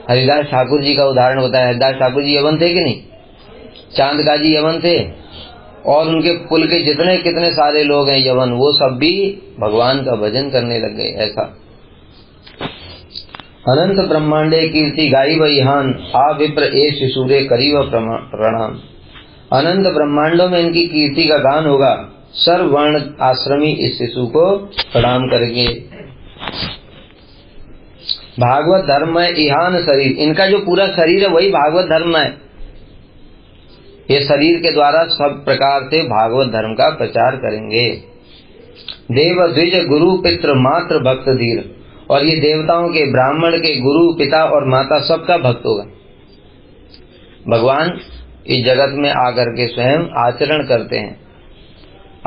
हरिदास ठाकुर जी का उदाहरण बताया। हरिदास ठाकुर जी यवन थे कि नहीं? चांदका जी यवन थे, और उनके कुल के जितने कितने सारे लोग हैं यवन, वो सब भी भगवान का भजन करने लग गए। ऐसा अनंत ब्रह्मांडे कीर्ति गाई वहान, आ विप्र ए शिशुरे करीब प्रणाम। अनंत ब्रह्मांडों में इनकी कीर्ति का गान होगा। सर्व वर्ण आश्रमी इस शिशु को प्रणाम करेंगे। भागवत धर्म है इहान शरीर, इनका जो पूरा शरीर है वही भागवत धर्म है। ये शरीर के द्वारा सब प्रकार से भागवत धर्म का प्रचार करेंगे। देव द्विज गुरु पितृ मात्र भक्त धीर, और ये देवताओं के, ब्राह्मण के, गुरु, पिता और माता सबका भक्त होगा। भगवान इस जगत में आकर के स्वयं आचरण करते हैं,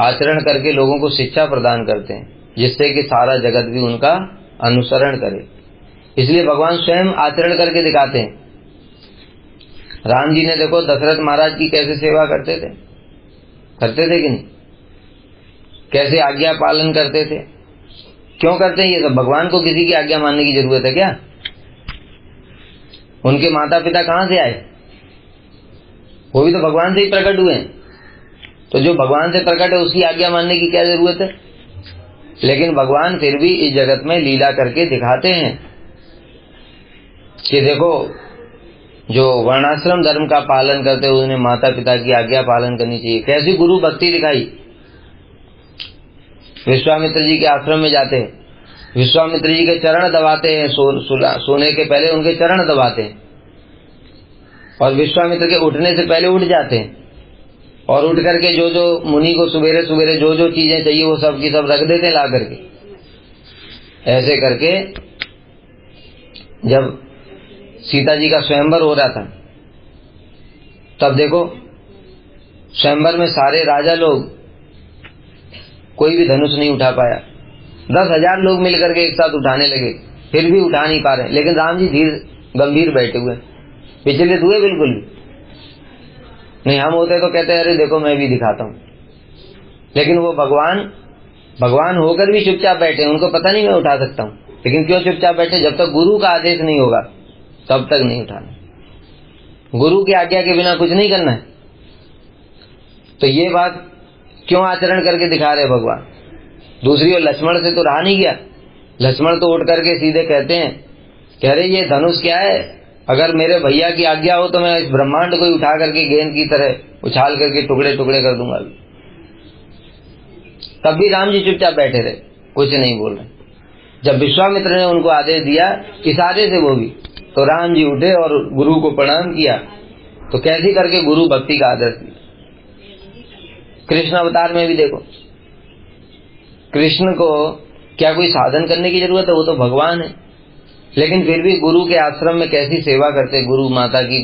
आचरण करके लोगों को शिक्षा प्रदान करते हैं, जिससे कि सारा जगत भी उनका अनुसरण करे। इसलिए भगवान स्वयं आचरण करके दिखाते हैं। राम जी ने देखो दशरथ महाराज की कैसे सेवा करते थे कि नहीं, कैसे आज्ञा पालन करते थे। क्यों करते हैं ये सब? भगवान को किसी की आज्ञा मानने की जरूरत है क्या? उनके माता पिता कहां से आए? वो भी तो भगवान से ही प्रकट हुए हैं। तो जो भगवान से प्रकट है उसकी आज्ञा मानने की क्या जरूरत है? लेकिन भगवान फिर भी इस जगत में लीला करके दिखाते हैं कि देखो, जो वर्णाश्रम धर्म का पालन करते हुए उन्हें माता पिता की आज्ञा पालन करनी चाहिए। कैसी गुरु भक्ति दिखाई। विश्वामित्र जी के आश्रम में जाते हैं, विश्वामित्र जी के चरण दबाते हैं, सोने के पहले उनके चरण दबाते हैं, और विश्वामित्र के उठने से पहले उठ जाते हैं, और उठ करके जो जो मुनि को सुबेरे सुबेरे जो जो चीजें चाहिए वो सब की सब रख देते हैं ला करके। ऐसे करके जब सीता जी का स्वयंवर हो रहा था, तब देखो स्वयंवर में सारे राजा लोग, कोई भी धनुष नहीं उठा पाया। 10,000 लोग मिलकर के एक साथ उठाने लगे, फिर भी उठा नहीं पा रहे। लेकिन राम जी धीर गंभीर बैठे हुए, विचलित हुए बिल्कुल भी नहीं। हम होते तो कहते अरे देखो मैं भी दिखाता हूँ। लेकिन वो भगवान होकर भी चुपचाप बैठे। उनको पता नहीं मैं उठा सकता हूँ, लेकिन क्यों चुपचाप बैठे? जब तक गुरु का आदेश नहीं होगा तब तक नहीं उठाना। गुरु की आज्ञा के बिना कुछ नहीं करना है। तो ये बात क्यों आचरण करके दिखा रहे भगवान? दूसरी ओर लक्ष्मण से तो रहा नहीं गया। लक्ष्मण तो उठ करके सीधे कहते हैं कि अरे ये धनुष क्या है, अगर मेरे भैया की आज्ञा हो तो मैं इस ब्रह्मांड को उठा करके गेंद की तरह उछाल करके टुकड़े टुकड़े कर दूंगा। तब भी राम जी चुपचाप बैठे रहे, कुछ नहीं बोल रहे। जब विश्वामित्र ने उनको आदेश दिया इशारे से वो भी, तो राम जी उठे और गुरु को प्रणाम किया। तो कैसी करके गुरु भक्ति का आदर्श दिया। कृष्ण अवतार में भी देखो, कृष्ण को क्या कोई साधन करने की जरूरत है? वो तो भगवान है। लेकिन फिर भी गुरु के आश्रम में कैसी सेवा करते, गुरु माता की,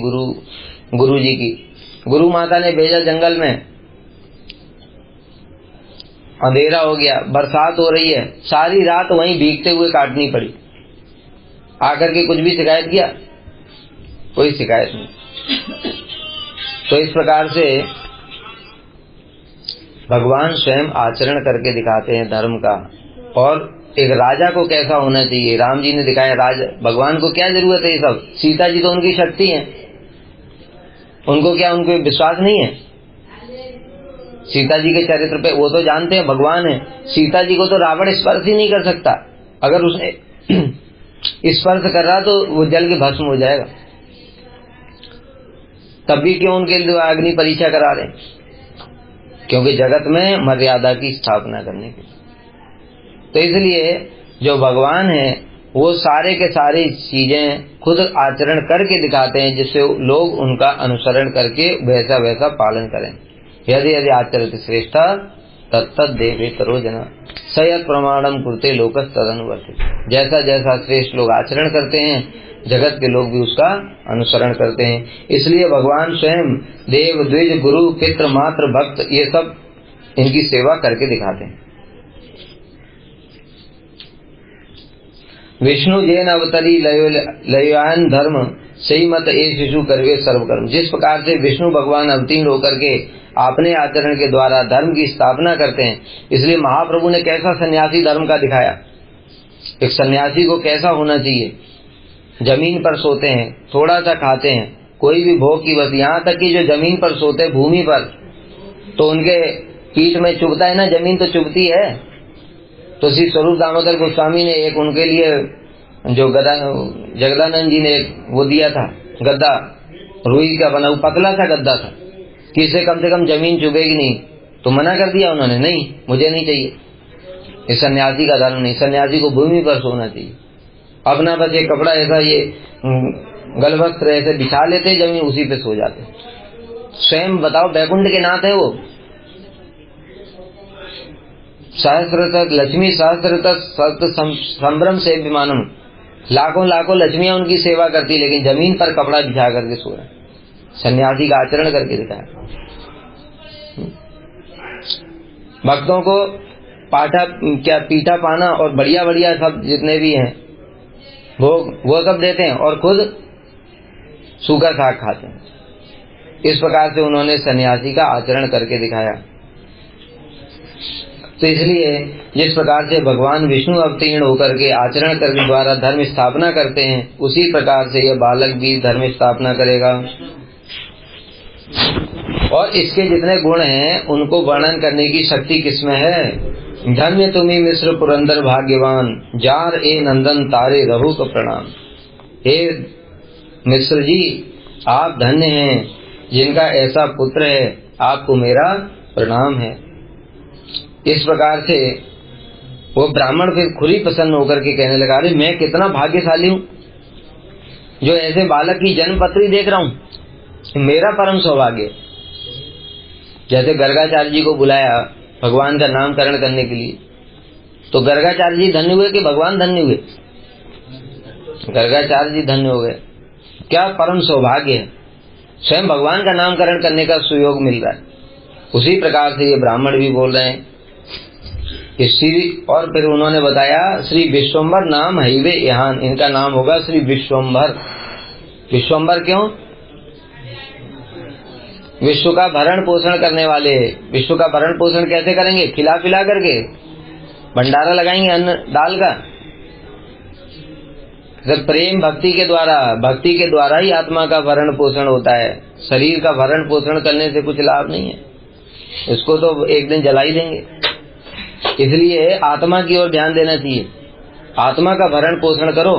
गुरु जी की। गुरु माता ने भेजा जंगल में, अंधेरा हो गया, बरसात हो रही है, सारी रात वहीं भीगते हुए काटनी पड़ी। आकर के कुछ भी शिकायत किया? कोई शिकायत नहीं। तो इस प्रकार से भगवान स्वयं आचरण करके दिखाते हैं धर्म का। और एक राजा को कैसा होना चाहिए राम जी ने दिखाया। भगवान को क्या जरूरत है ये सब? सीता जी तो उनकी शक्ति है, उनको क्या, उनको विश्वास नहीं है सीता जी के चरित्र पे? वो तो जानते हैं भगवान है। सीता जी को तो रावण स्पर्श ही नहीं कर सकता। अगर उसने स्पर्श कर रहा तो वो जल के भस्म हो जाएगा। तब भी क्यों उनके लिए अग्नि परीक्षा करा रहे? क्योंकि जगत में मर्यादा की स्थापना करने के लिए। तो इसलिए जो भगवान है वो सारे के सारी चीजें खुद आचरण करके दिखाते हैं, जिससे लोग उनका अनुसरण करके वैसा वैसा पालन करें। यदि यदि आचरित श्रेष्ठ तत्तद देवेतरो जना सयत प्रमाणम कुरुते लोकस तदनुवर्तित। जैसा जैसा श्रेष्ठ लोग आचरण करते हैं, जगत के लोग भी उसका अनुसरण करते हैं। इसलिए भगवान स्वयं देव द्विज गुरु पितृ मात्र भक्त ये सब इनकी सेवा करके दिखाते हैं। विष्णु जैन अवतरी लयोयान धर्म सही मत ए शिशु करवे सर्वकर्म। जिस प्रकार से विष्णु भगवान अवतीर्ण होकर के अपने आचरण के द्वारा धर्म की स्थापना करते हैं, इसलिए महाप्रभु ने कैसा सन्यासी धर्म का दिखाया। एक सन्यासी को कैसा होना चाहिए? जमीन पर सोते हैं, थोड़ा सा खाते हैं, कोई भी भोग की बस, यहाँ तक कि जो जमीन पर सोते हैं भूमि पर, तो उनके पीठ में चुभता है ना, जमीन तो चुभती है। तो श्री स्वरूप दामोदर गोस्वामी ने एक उनके लिए जो जगदानंद जी ने वो दिया था गद्दा, रुई का बना, पतला सा गद्दा था कि इससे कम से कम जमीन चुभेगी नहीं। तो मना कर दिया उन्होंने, नहीं मुझे नहीं चाहिए, ये सन्यासी का धर्म नहीं, सन्यासी को भूमि पर सोना चाहिए। अपना बस एक कपड़ा ऐसा ये गलवस्त्र ऐसे बिछा लेते, जमीन उसी पे सो जाते। स्वयं बताओ बैकुंठ के नाथ है वो। सहस्रत लक्ष्मी सहस्रत सत संभ्रम से विमानम, लाखों लाखों लक्ष्मियां उनकी सेवा करती, लेकिन जमीन पर कपड़ा बिछा करके सो रहे। सन्यासी का आचरण करके दिखाया। भक्तों को पीठा पाना और बढ़िया बढ़िया सब जितने भी हैं वो सब देते हैं, और खुद सूखा साग खाते हैं। इस प्रकार से उन्होंने सन्यासी का आचरण करके दिखाया। तो इसलिए जिस प्रकार से भगवान विष्णु अवतीर्ण होकर के आचरण करने द्वारा धर्म स्थापना करते हैं, उसी प्रकार से यह बालक भी धर्म स्थापना करेगा। और इसके जितने गुण हैं उनको वर्णन करने की शक्ति किसमें है? धन्य तुम्ही मिश्र पुरंदर भाग्यवान, जार ए नंदन तारे रहु को प्रणाम। हे मिश्र जी, आप धन्य हैं जिनका ऐसा पुत्र है, आपको मेरा प्रणाम है। इस प्रकार से वो ब्राह्मण फिर खुद ही प्रसन्न होकर के कहने लगा, अरे मैं कितना भाग्यशाली हूँ जो ऐसे बालक की जन्म पत्री देख रहा हूँ, मेरा परम सौभाग्य। जैसे गर्गाचार्य जी को बुलाया भगवान का नामकरण करने के लिए, तो गर्गाचार्य जी धन्य हुए कि भगवान धन्य हुए? गर्गाचार्य जी धन्य हो गए। क्या परम सौभाग्य है, स्वयं भगवान का नामकरण करने का सुयोग मिल रहा है। उसी प्रकार से ये ब्राह्मण भी बोल रहे हैं कि श्री, और फिर उन्होंने बताया श्री विश्वम्भर नाम हईवे यहाँ, इनका नाम होगा श्री विश्वम्भर। विश्वम्भर क्यों? विश्व का भरण पोषण करने वाले। विश्व का भरण पोषण कैसे करेंगे? खिला पिला करके, भंडारा लगाएंगे अन्न डाल का। प्रेम भक्ति के द्वारा ही आत्मा का भरण पोषण होता है। शरीर का भरण पोषण करने से कुछ लाभ नहीं है, इसको तो एक दिन जला ही देंगे। इसलिए आत्मा की ओर ध्यान देना चाहिए। आत्मा का भरण पोषण करो,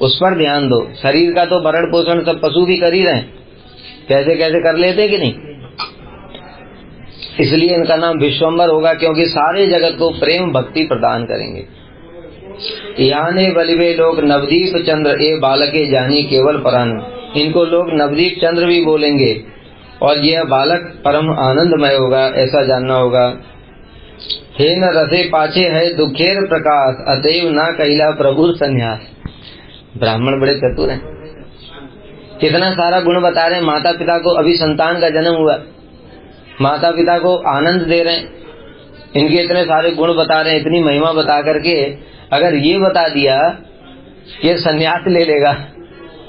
उस पर ध्यान दो। शरीर का तो भरण पोषण सब पशु भी कर ही रहे हैं, कैसे कैसे कर लेते कि नहीं। इसलिए इनका नाम विश्वम्भर होगा, क्योंकि सारे जगत को प्रेम भक्ति प्रदान करेंगे। याने बलिवे लोग नवदीप चंद्र ए बालके जानी केवल परान, इनको लोग नवदीप चंद्र भी बोलेंगे, और यह बालक परम आनंदमय होगा, ऐसा जानना होगा। हे न रसे पाछे है दुखेर प्रकाश, अतएव ना कैला प्रभु संन्यास। ब्राह्मण बड़े चतुर हैं, कितना सारा गुण बता रहे हैं। माता पिता को अभी संतान का जन्म हुआ, माता पिता को आनंद दे रहे हैं, इनके इतने सारे गुण बता रहे हैं, इतनी महिमा बता करके अगर ये बता दिया कि संन्यास ले लेगा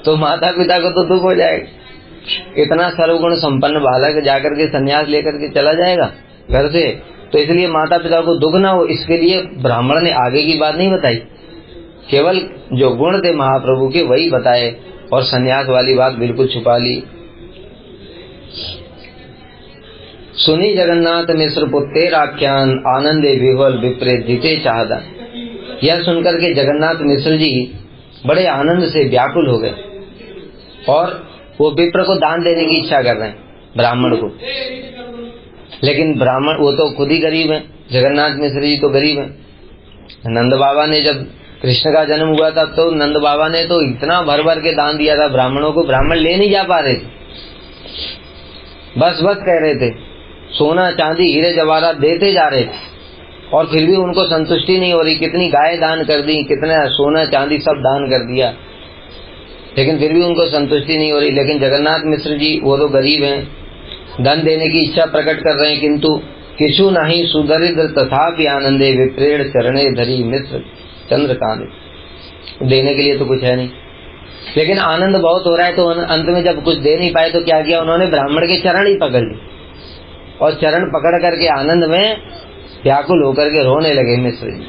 तो माता पिता को तो दुख हो जाएगा। इतना सर्वगुण संपन्न बालक जाकर के संन्यास लेकर के चला जाएगा घर से, तो इसलिए माता पिता को दुख ना हो, इसके लिए ब्राह्मण ने आगे की बात नहीं बताई, केवल जो गुण थे महाप्रभु के वही बताए, और संन्यास वाली बात बिल्कुल छुपा ली। सुनी जगन्नाथ मिश्र पुत्रेर आख्यान, आनंदे विह्वल विप्रे जीते चाहदा। यह सुनकर के जगन्नाथ मिश्र जी बड़े आनंद से व्याकुल हो गए, और वो विप्र को दान देने की इच्छा कर रहे हैं ब्राह्मण को। लेकिन ब्राह्मण वो तो खुद ही गरीब है, जगन्नाथ मिश्र जी तो गरीब है। नंद बाबा ने जब कृष्ण का जन्म हुआ था तो नंद बाबा ने तो इतना भर भर के दान दिया था ब्राह्मणों को, ब्राह्मण ले नहीं जा पा रहे थे, बस बस कह रहे थे, सोना चांदी हीरे जवाहरात देते जा रहे थे, और फिर भी उनको संतुष्टि नहीं हो रही। कितनी गाय दान कर दी, कितना सोना चांदी सब दान कर दिया, लेकिन फिर भी उनको संतुष्टि नहीं हो रही। लेकिन जगन्नाथ मिश्र जी वो तो गरीब हैं, धन देने की इच्छा प्रकट कर रहे हैं, किंतु किशु नहीं सुदरिद्र तथापि आनंदे विप्रेण चरणे धरी मिश्र चंद्रकांत। देने के लिए तो कुछ है नहीं, लेकिन आनंद बहुत हो रहा है। तो अंत में जब कुछ दे नहीं पाए तो क्या किया उन्होंने? ब्राह्मण के चरण ही पकड़ लिए, और चरण पकड़ करके आनंद में व्याकुल होकर के रोने लगे मिश्र जी।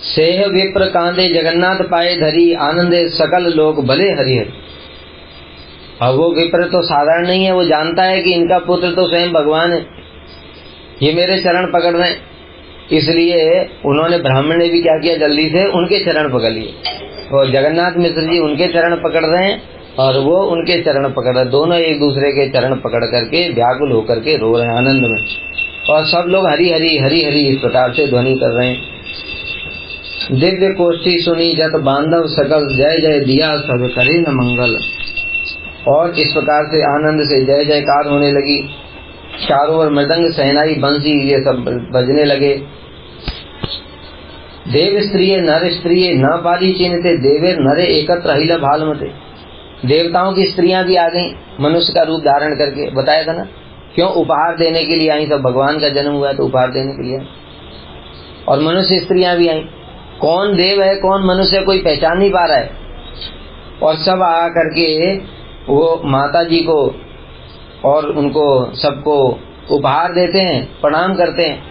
सेह विप्र कांदे जगन्नाथ पाए धरी, आनंदे सकल लोग भले हरिहर। अब वो विप्र तो साधारण नहीं है, वो जानता है कि इनका पुत्र तो स्वयं भगवान है, ये मेरे चरण पकड़ रहे हैं। इसलिए उन्होंने, ब्राह्मण ने भी क्या किया, जल्दी से उनके चरण पकड़ लिए, और जगन्नाथ मिश्र जी उनके चरण पकड़ रहे हैं और वो उनके चरण पकड़ रहे, दोनों एक दूसरे के चरण पकड़ करके व्याकुल होकर के रो रहे हैं आनंद में, और सब लोग हरि हरि हरि हरि इस प्रकार से ध्वनि कर रहे हैं। दिव्य कोष्ठी सुनी जत बांधव सकल, जय जय दिया सब करे न मंगल। और इस प्रकार से आनंद से जय जयकार होने लगी। चारों ओर मृदंग, सहनाई, बंसी ये सब बजने लगे। देव स्त्रिय नर स्त्रिय न पारी चिन्हते, देवे नरे एकत्र हिल भाल मते। देवताओं की स्त्रियां भी आ गईं मनुष्य का रूप धारण करके, बताया था ना। क्यों? उपहार देने के लिए आई। सब भगवान का जन्म हुआ तो उपहार देने के लिए आई। और मनुष्य स्त्रियां भी आई। कौन देव है कौन मनुष्य है कोई पहचान नहीं पा रहा है। और सब आ करके वो माता जी को और उनको सबको उपहार देते हैं, प्रणाम करते हैं।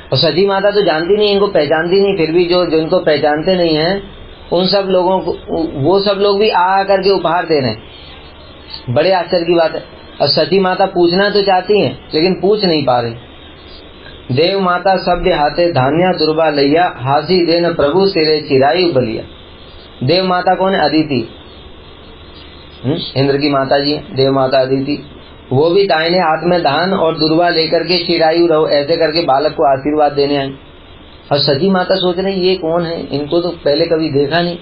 और सची माता तो जानती नहीं, इनको पहचानती नहीं, फिर भी जो जिनको पहचानते नहीं हैं उन सब लोगों को वो सब लोग भी आ करके उपहार दे रहे हैं। बड़े आश्चर्य की बात है। और सची माता पूछना तो चाहती हैं लेकिन पूछ नहीं पा रही। देव माता सभ्य हाथे धान्या दुर्बा लैया, हासी देन प्रभु सिरे चिरायु बलिया। देव माता कौन है? अदिति, इंद्र की माता जी है देव माता अदिति। वो भी दाहिने हाथ में धान और दुर्बा लेकर के चिरायु रहो ऐसे करके बालक को आशीर्वाद देने आई। और सची माता सोच रही ये कौन है, इनको तो पहले कभी देखा नहीं,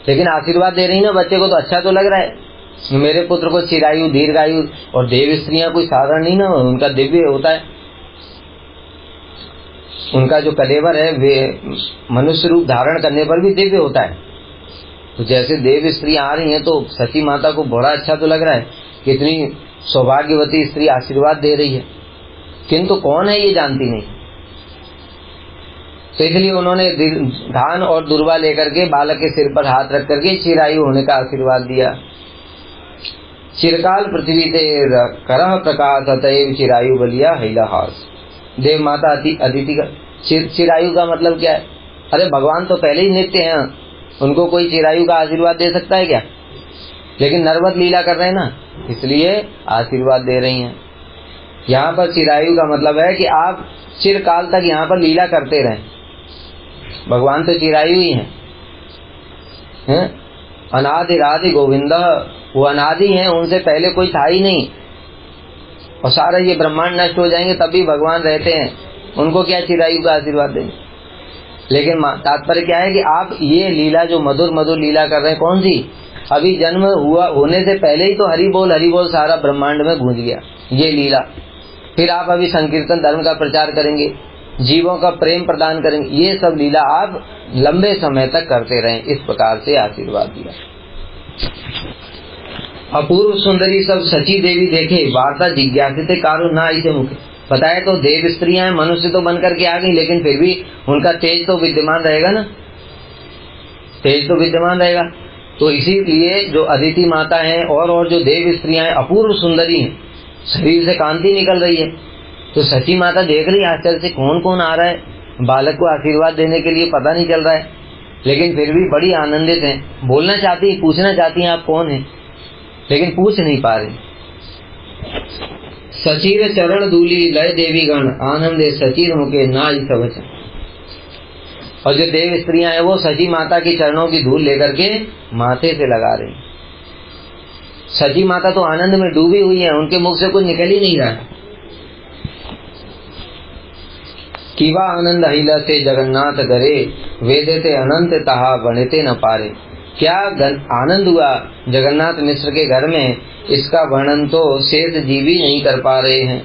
लेकिन आशीर्वाद दे रही ना बच्चे को, तो अच्छा तो लग रहा है। मेरे पुत्र को चिरायु दीर्घायु। और देव स्त्रियां कोई साधारण नहीं ना, उनका दिव्य होता है। उनका जो कलेवर है वे मनुष्य रूप धारण करने पर भी दिव्य होता है। तो जैसे देव स्त्री आ रही हैं तो सची माता को बड़ा अच्छा तो लग रहा है, कितनी सौभाग्यवती स्त्री आशीर्वाद दे रही है। किंतु कौन है ये जानती नहीं। तो इसलिए उन्होंने धान और दुर्वा लेकर के बालक के सिर पर हाथ रख करके चिरायु होने का आशीर्वाद दिया। चिरकाल पृथ्वी ते करह प्रकाश अतएव चिरायु बलिया हैलाहास। देव माता अदिति का चिरायु का मतलब क्या है? अरे भगवान तो पहले ही नित्य हैं, उनको कोई चिरायु का आशीर्वाद दे सकता है क्या? लेकिन नरवत लीला कर रहे हैं ना, इसलिए आशीर्वाद दे रही हैं। यहाँ पर चिरायु का मतलब है कि आप चिरकाल तक यहाँ पर लीला करते रहें। भगवान तो चिरायु ही हैं। अनादि राधि गोविंद, वो अनादि हैं, उनसे पहले कोई था ही नहीं। और सारा ये ब्रह्मांड नष्ट हो जाएंगे तब भी भगवान रहते हैं, उनको क्या चिरायु का आशीर्वाद देंगे। लेकिन तात्पर्य क्या है कि आप ये लीला जो मधुर मधुर लीला कर रहे हैं, कौन सी? अभी जन्म हुआ होने से पहले ही तो हरि बोल सारा ब्रह्मांड में गूंज गया ये लीला। फिर आप अभी संकीर्तन धर्म का प्रचार करेंगे, जीवों का प्रेम प्रदान करेंगे, ये सब लीला आप लंबे समय तक करते रहें, इस प्रकार से आशीर्वाद दिया। अपूर्व सुंदरी सब सची देवी देखे, वार्ता जिज्ञासित कारो ना इसे मुखे। बताए तो देव स्त्रियां मनुष्य तो बनकर के आ गई, लेकिन फिर भी उनका तेज तो विद्यमान रहेगा ना, तेज तो विद्यमान रहेगा। तो इसीलिए जो अदिति माता है और जो देव स्त्रियां हैं अपूर्व सुंदरी हैं, शरीर से कांति निकल रही है। तो सची माता देख रही आश्चर्य से कौन कौन आ रहा है, बालक को आशीर्वाद देने के लिए पता नहीं चल रहा है, लेकिन फिर भी बड़ी आनंदित हैं। बोलना चाहती है, पूछना चाहती हैं आप कौन है, लेकिन पूछ नहीं पा रही। सचीर चरण दूली लय देवी गण, आनंदे सचीर होके नाज सवच। और जो देव स्त्रियां हैं वो सची माता की चरणों की धूल लेकर के माथे से लगा रही। सची माता तो आनंद में डूबी हुई है, उनके मुख से कुछ निकल ही नहीं रहा है। किवा आनंद हिला से जगन्नाथ गरे, वेदे ते अनंत तहा बणते न पारे। क्या आनंद हुआ जगन्नाथ मिश्र के घर में, इसका वर्णन तो शेष जीवी नहीं कर पा रहे हैं।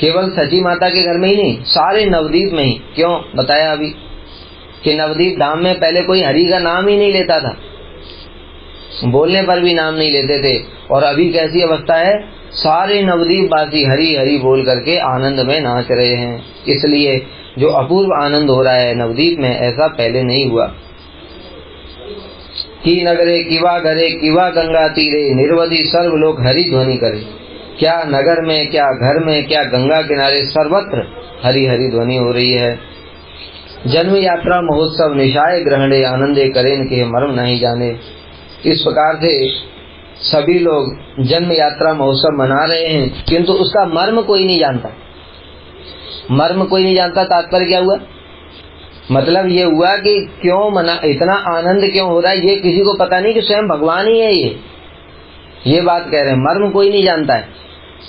केवल सची माता के घर में ही नहीं, सारे नवदीप में ही। क्यों? बताया अभी कि नवदीप धाम में पहले कोई हरि का नाम ही नहीं लेता था, बोलने पर भी नाम नहीं लेते थे। और अभी कैसी अवस्था है, सारे नवदीप वासी हरि हरि बोल करके आनंद में नाच रहे हैं। इसलिए जो अपूर्व आनंद हो रहा है नवदीप में, ऐसा पहले नहीं हुआ। की नगरे किवा घरे किवा गंगा तीरे, निर्वधि सर्वलोक हरि ध्वनि करे। क्या नगर में, क्या घर में, क्या गंगा किनारे, सर्वत्र हरि हरि ध्वनि हो रही है। जन्म यात्रा महोत्सव निशाए ग्रहणे, आनंदे करेन के मर्म नहीं जाने। इस प्रकार से सभी लोग जन्म यात्रा महोत्सव मना रहे हैं, किंतु उसका मर्म कोई नहीं जानता। मर्म कोई नहीं जानता, तात्पर्य क्या हुआ? मतलब ये हुआ कि क्यों मना, इतना आनंद क्यों हो रहा है, ये किसी को पता नहीं कि स्वयं भगवान ही है ये बात कह रहे हैं। मर्म कोई नहीं जानता है,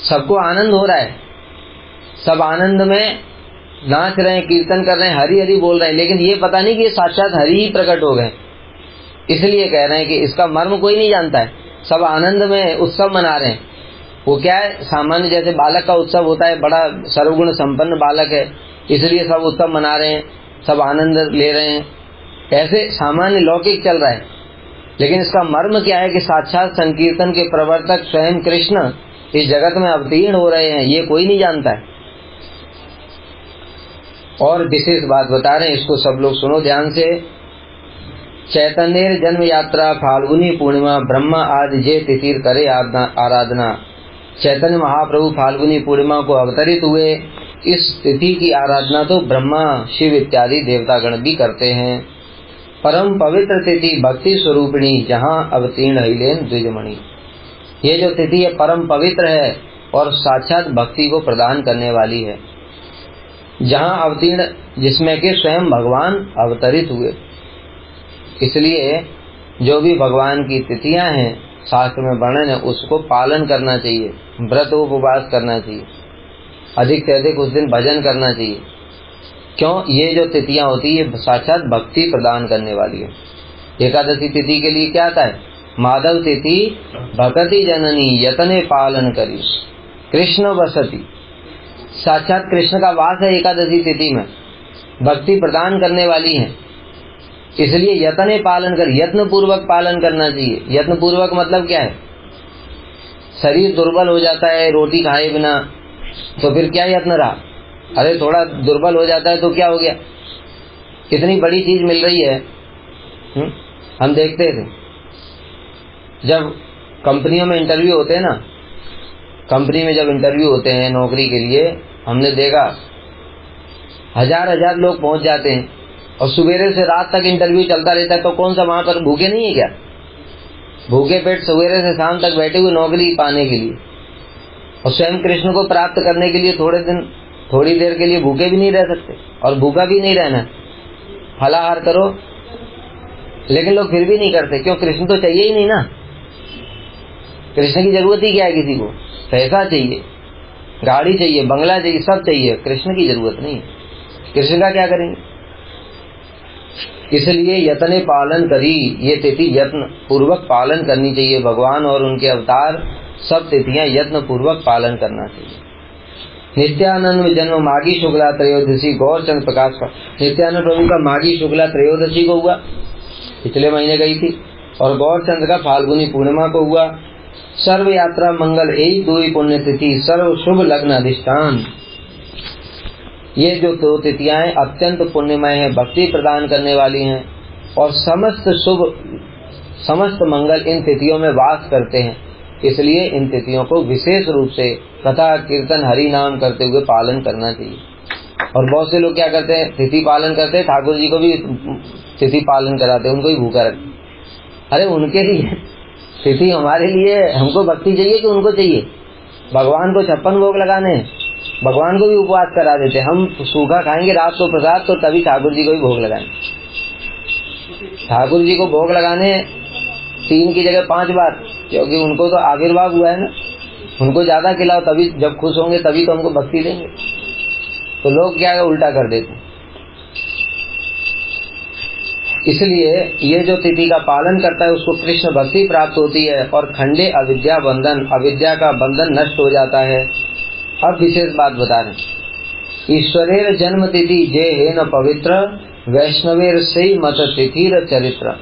सबको आनंद हो रहा है, सब आनंद में नाच रहे हैं, कीर्तन कर रहे हैं, हरि हरि बोल रहे हैं, लेकिन ये पता नहीं कि ये साक्षात हरि ही प्रकट हो गए। इसलिए कह रहे हैं कि इसका मर्म कोई नहीं जानता है। सब आनंद में उत्सव मना रहे हैं। वो क्या है, सामान्य जैसे बालक का उत्सव होता है, बड़ा सर्वगुण संपन्न बालक है इसलिए सब उत्सव मना रहे हैं, सब आनंद ले रहे हैं, ऐसे सामान्य लौकिक चल रहा है। लेकिन इसका मर्म क्या है कि साक्षात संकीर्तन के प्रवर्तक स्वयं कृष्ण इस जगत में अवतीर्ण हो रहे हैं, ये कोई नहीं जानता है। और विशेष बात बता रहे हैं, इसको सब लोग सुनो ध्यान से। चैतन्य जन्म यात्रा फाल्गुनी पूर्णिमा ब्रह्मा आदि जे तिथिर करे आराधना। चैतन्य महाप्रभु फाल्गुनी पूर्णिमा को अवतरित हुए, इस तिथि की आराधना तो ब्रह्मा शिव इत्यादि देवतागण भी करते हैं। परम पवित्र तिथि भक्ति स्वरूपिणी जहाँ अवतीर्ण हिलेन द्विजमणि। ये जो तिथि है परम पवित्र है और साक्षात भक्ति को प्रदान करने वाली है। जहाँ अवतीर्ण जिसमें कि स्वयं भगवान अवतरित हुए, इसलिए जो भी भगवान की तिथियां हैं शास्त्र में वर्णन है उसको पालन करना चाहिए, व्रत उपवास करना चाहिए, अधिक से अधिक उस दिन भजन करना चाहिए। क्यों? ये जो तिथियां होती है साक्षात भक्ति प्रदान करने वाली है। एकादशी तिथि के लिए क्या आता है? माधव तिथि भक्ति जननी यतने पालन करी कृष्ण वसति। साक्षात कृष्ण का वास है एकादशी तिथि में, भक्ति प्रदान करने वाली है, इसलिए यतने पालन कर, यत्न पूर्वक पालन करना चाहिए। यत्न पूर्वक मतलब क्या है? शरीर दुर्बल हो जाता है रोटी खाए बिना, तो फिर क्या यत्न रहा? अरे थोड़ा दुर्बल हो जाता है तो क्या हो गया, कितनी बड़ी चीज मिल रही है। हम देखते थे जब कंपनियों में इंटरव्यू होते हैं ना, कंपनी में जब इंटरव्यू होते हैं नौकरी के लिए, हमने देखा हजार हजार लोग पहुंच जाते हैं और सुबेरे से रात तक इंटरव्यू चलता रहता है, तो कौन सा वहां पर भूखे नहीं है क्या? भूखे पेट सुबेरे से शाम तक बैठे हुए नौकरी पाने के लिए, और स्वयं कृष्ण को प्राप्त करने के लिए थोड़ी देर के लिए भूखे भी नहीं रह सकते, और भूखा भी नहीं रहना, फलाहार करो। लेकिन लोग फिर भी नहीं करते, क्यों? कृष्ण तो चाहिए ही नहीं ना। कृष्ण की जरूरत ही क्या है किसी को? पैसा चाहिए, गाड़ी चाहिए, बंगला चाहिए, सब चाहिए, कृष्ण की जरूरत नहीं है। कृष्ण का क्या करेंगे? इसलिए यत्ने पालन करी, ये तिथि यत्न पूर्वक पालन करनी चाहिए। भगवान और उनके अवतार सब तिथियां यत्न पूर्वक पालन करना चाहिए। नित्यानंद में जन्म माघी शुक्ला त्रयोदशी गौरचंद प्रकाश का। नित्यानंद प्रभु का माघी शुक्ला त्रयोदशी को हुआ, पिछले महीने गई थी, और गौरचंद का फाल्गुनी पूर्णिमा को हुआ। सर्व यात्रा मंगल यही दुई पुण्य तिथि सर्व शुभ लग्न अधिष्ठान। ये जो दो तिथियां हैं अत्यंत पुण्यमय है, भक्ति प्रदान करने वाली हैं, और समस्त मंगल इन तिथियों में वास करते हैं। इसलिए इन तिथियों को विशेष रूप से कथा कीर्तन हरि नाम करते हुए पालन करना चाहिए। और बहुत से लोग क्या करते हैं, तिथि पालन करते हैं, ठाकुर जी को भी तिथि पालन कराते हैं, उनको भी भूखा रखते। अरे उनके लिए तिथि, हमारे लिए हमको भक्ति चाहिए कि उनको चाहिए? भगवान को 56 भोग लगाने, भगवान को भी उपवास करा देते। हम सूखा खाएंगे रात को प्रसाद, तो तभी ठाकुर जी को भी भोग लगाएंगे। ठाकुर जी को भोग लगाने 3 की जगह 5 बार, क्योंकि उनको तो आविर्भाव हुआ है ना, उनको ज्यादा खिलाओ, तभी जब खुश होंगे तभी तो हमको भक्ति देंगे। तो लोग क्या है, उल्टा कर देते हैं। इसलिए ये जो तिथि का पालन करता है उसको कृष्ण भक्ति प्राप्त होती है, और खंडे अविद्या बंधन, अविद्या का बंधन नष्ट हो जाता है। अब विशेष बात बता रहे, ईश्वरेर जन्म तिथि जे है न पवित्र वैष्णवेर से मत तिथिर चरित्र।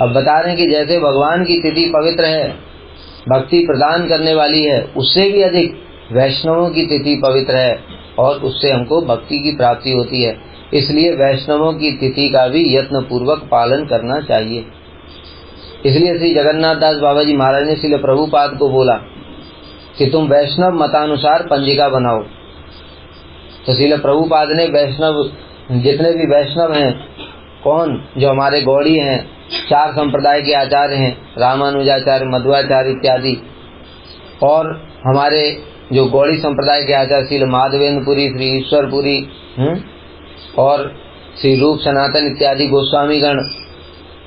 अब बता रहे हैं कि जैसे भगवान की तिथि पवित्र है, भक्ति प्रदान करने वाली है, उससे भी अधिक वैष्णवों की तिथि पवित्र है, और उससे हमको भक्ति की प्राप्ति होती है। इसलिए वैष्णवों की तिथि का भी यत्न पूर्वक पालन करना चाहिए। इसलिए श्री जगन्नाथ दास बाबा जी महाराज ने श्रील प्रभुपाद को बोला कि तुम वैष्णव मतानुसार पंजिका बनाओ। तो श्रील प्रभुपाद ने वैष्णव, जितने भी वैष्णव हैं, कौन, जो हमारे गौड़ी हैं, 4 संप्रदाय के आचार्य हैं, रामानुजाचार्य, मध्वाचार्य इत्यादि, और हमारे जो गौड़ी संप्रदाय के आचार्य श्री माधवेंद्रपुरी, श्री ईश्वरपुरी, और श्री रूप सनातन इत्यादि गोस्वामीगण,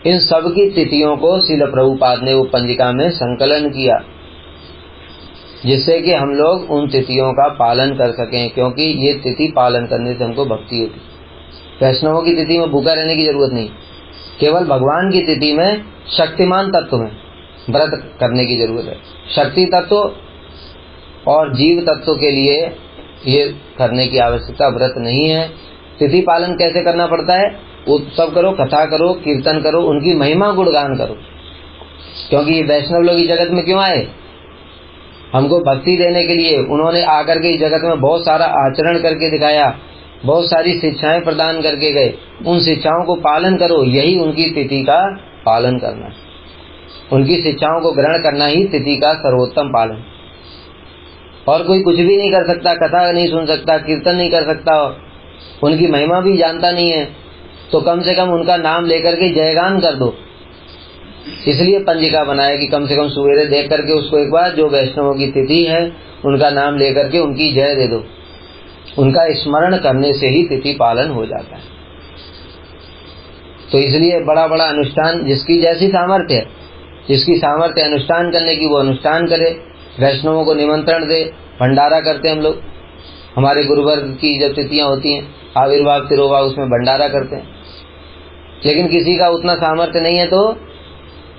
इन सब की तिथियों को श्रील प्रभुपाद ने वो पंजिका में संकलन किया। जिससे कि हम लोग उन तिथियों का पालन कर सकें, क्योंकि ये तिथि पालन करने से हमको भक्ति होती। वैष्णवों की तिथि में भूखा रहने की जरूरत नहीं, केवल भगवान की तिथि में शक्तिमान तत्व में व्रत करने की जरूरत है। शक्ति तत्व और जीव तत्व के लिए ये करने की आवश्यकता व्रत नहीं है। तिथि पालन कैसे करना पड़ता है? उत्सव करो, कथा करो, कीर्तन करो, उनकी महिमा गुणगान करो। क्योंकि ये वैष्णव लोग इस जगत में क्यों आए? हमको भक्ति देने के लिए। उन्होंने आकर के इस जगत में बहुत सारा आचरण करके दिखाया, बहुत सारी शिक्षाएं प्रदान करके गए। उन शिक्षाओं को पालन करो, यही उनकी तिथि का पालन करना है। उनकी शिक्षाओं को ग्रहण करना ही तिथि का सर्वोत्तम पालन। और कोई कुछ भी नहीं कर सकता, कथा नहीं सुन सकता, कीर्तन नहीं कर सकता, उनकी महिमा भी जानता नहीं है, तो कम से कम उनका नाम लेकर के जयगान कर दो। इसलिए पंजिका बनाया कि कम से कम सवेरे देख करके उसको एक बार, जो वैष्णवों की तिथि है उनका नाम लेकर के उनकी जय दे दो। उनका स्मरण करने से ही तिथि पालन हो जाता है। तो इसलिए बड़ा बड़ा अनुष्ठान, जिसकी जैसी सामर्थ्य है, जिसकी सामर्थ्य अनुष्ठान करने की, वो अनुष्ठान करे। वैष्णवों को निमंत्रण दे, भंडारा करते हैं हम लोग। हमारे गुरुवर्ग की जब तिथियां होती हैं, आविर्भाव तिरोवा, उसमें भंडारा करते हैं। लेकिन किसी का उतना सामर्थ्य नहीं है तो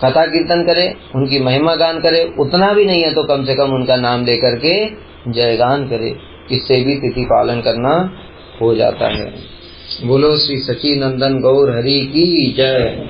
कथा कीर्तन करे, उनकी महिमा गान करे। उतना भी नहीं है तो कम से कम उनका नाम लेकर के जयगान करे। इससे भी तिथि पालन करना हो जाता है। बोलो श्री सच्चिदानंद गौर हरि की जय।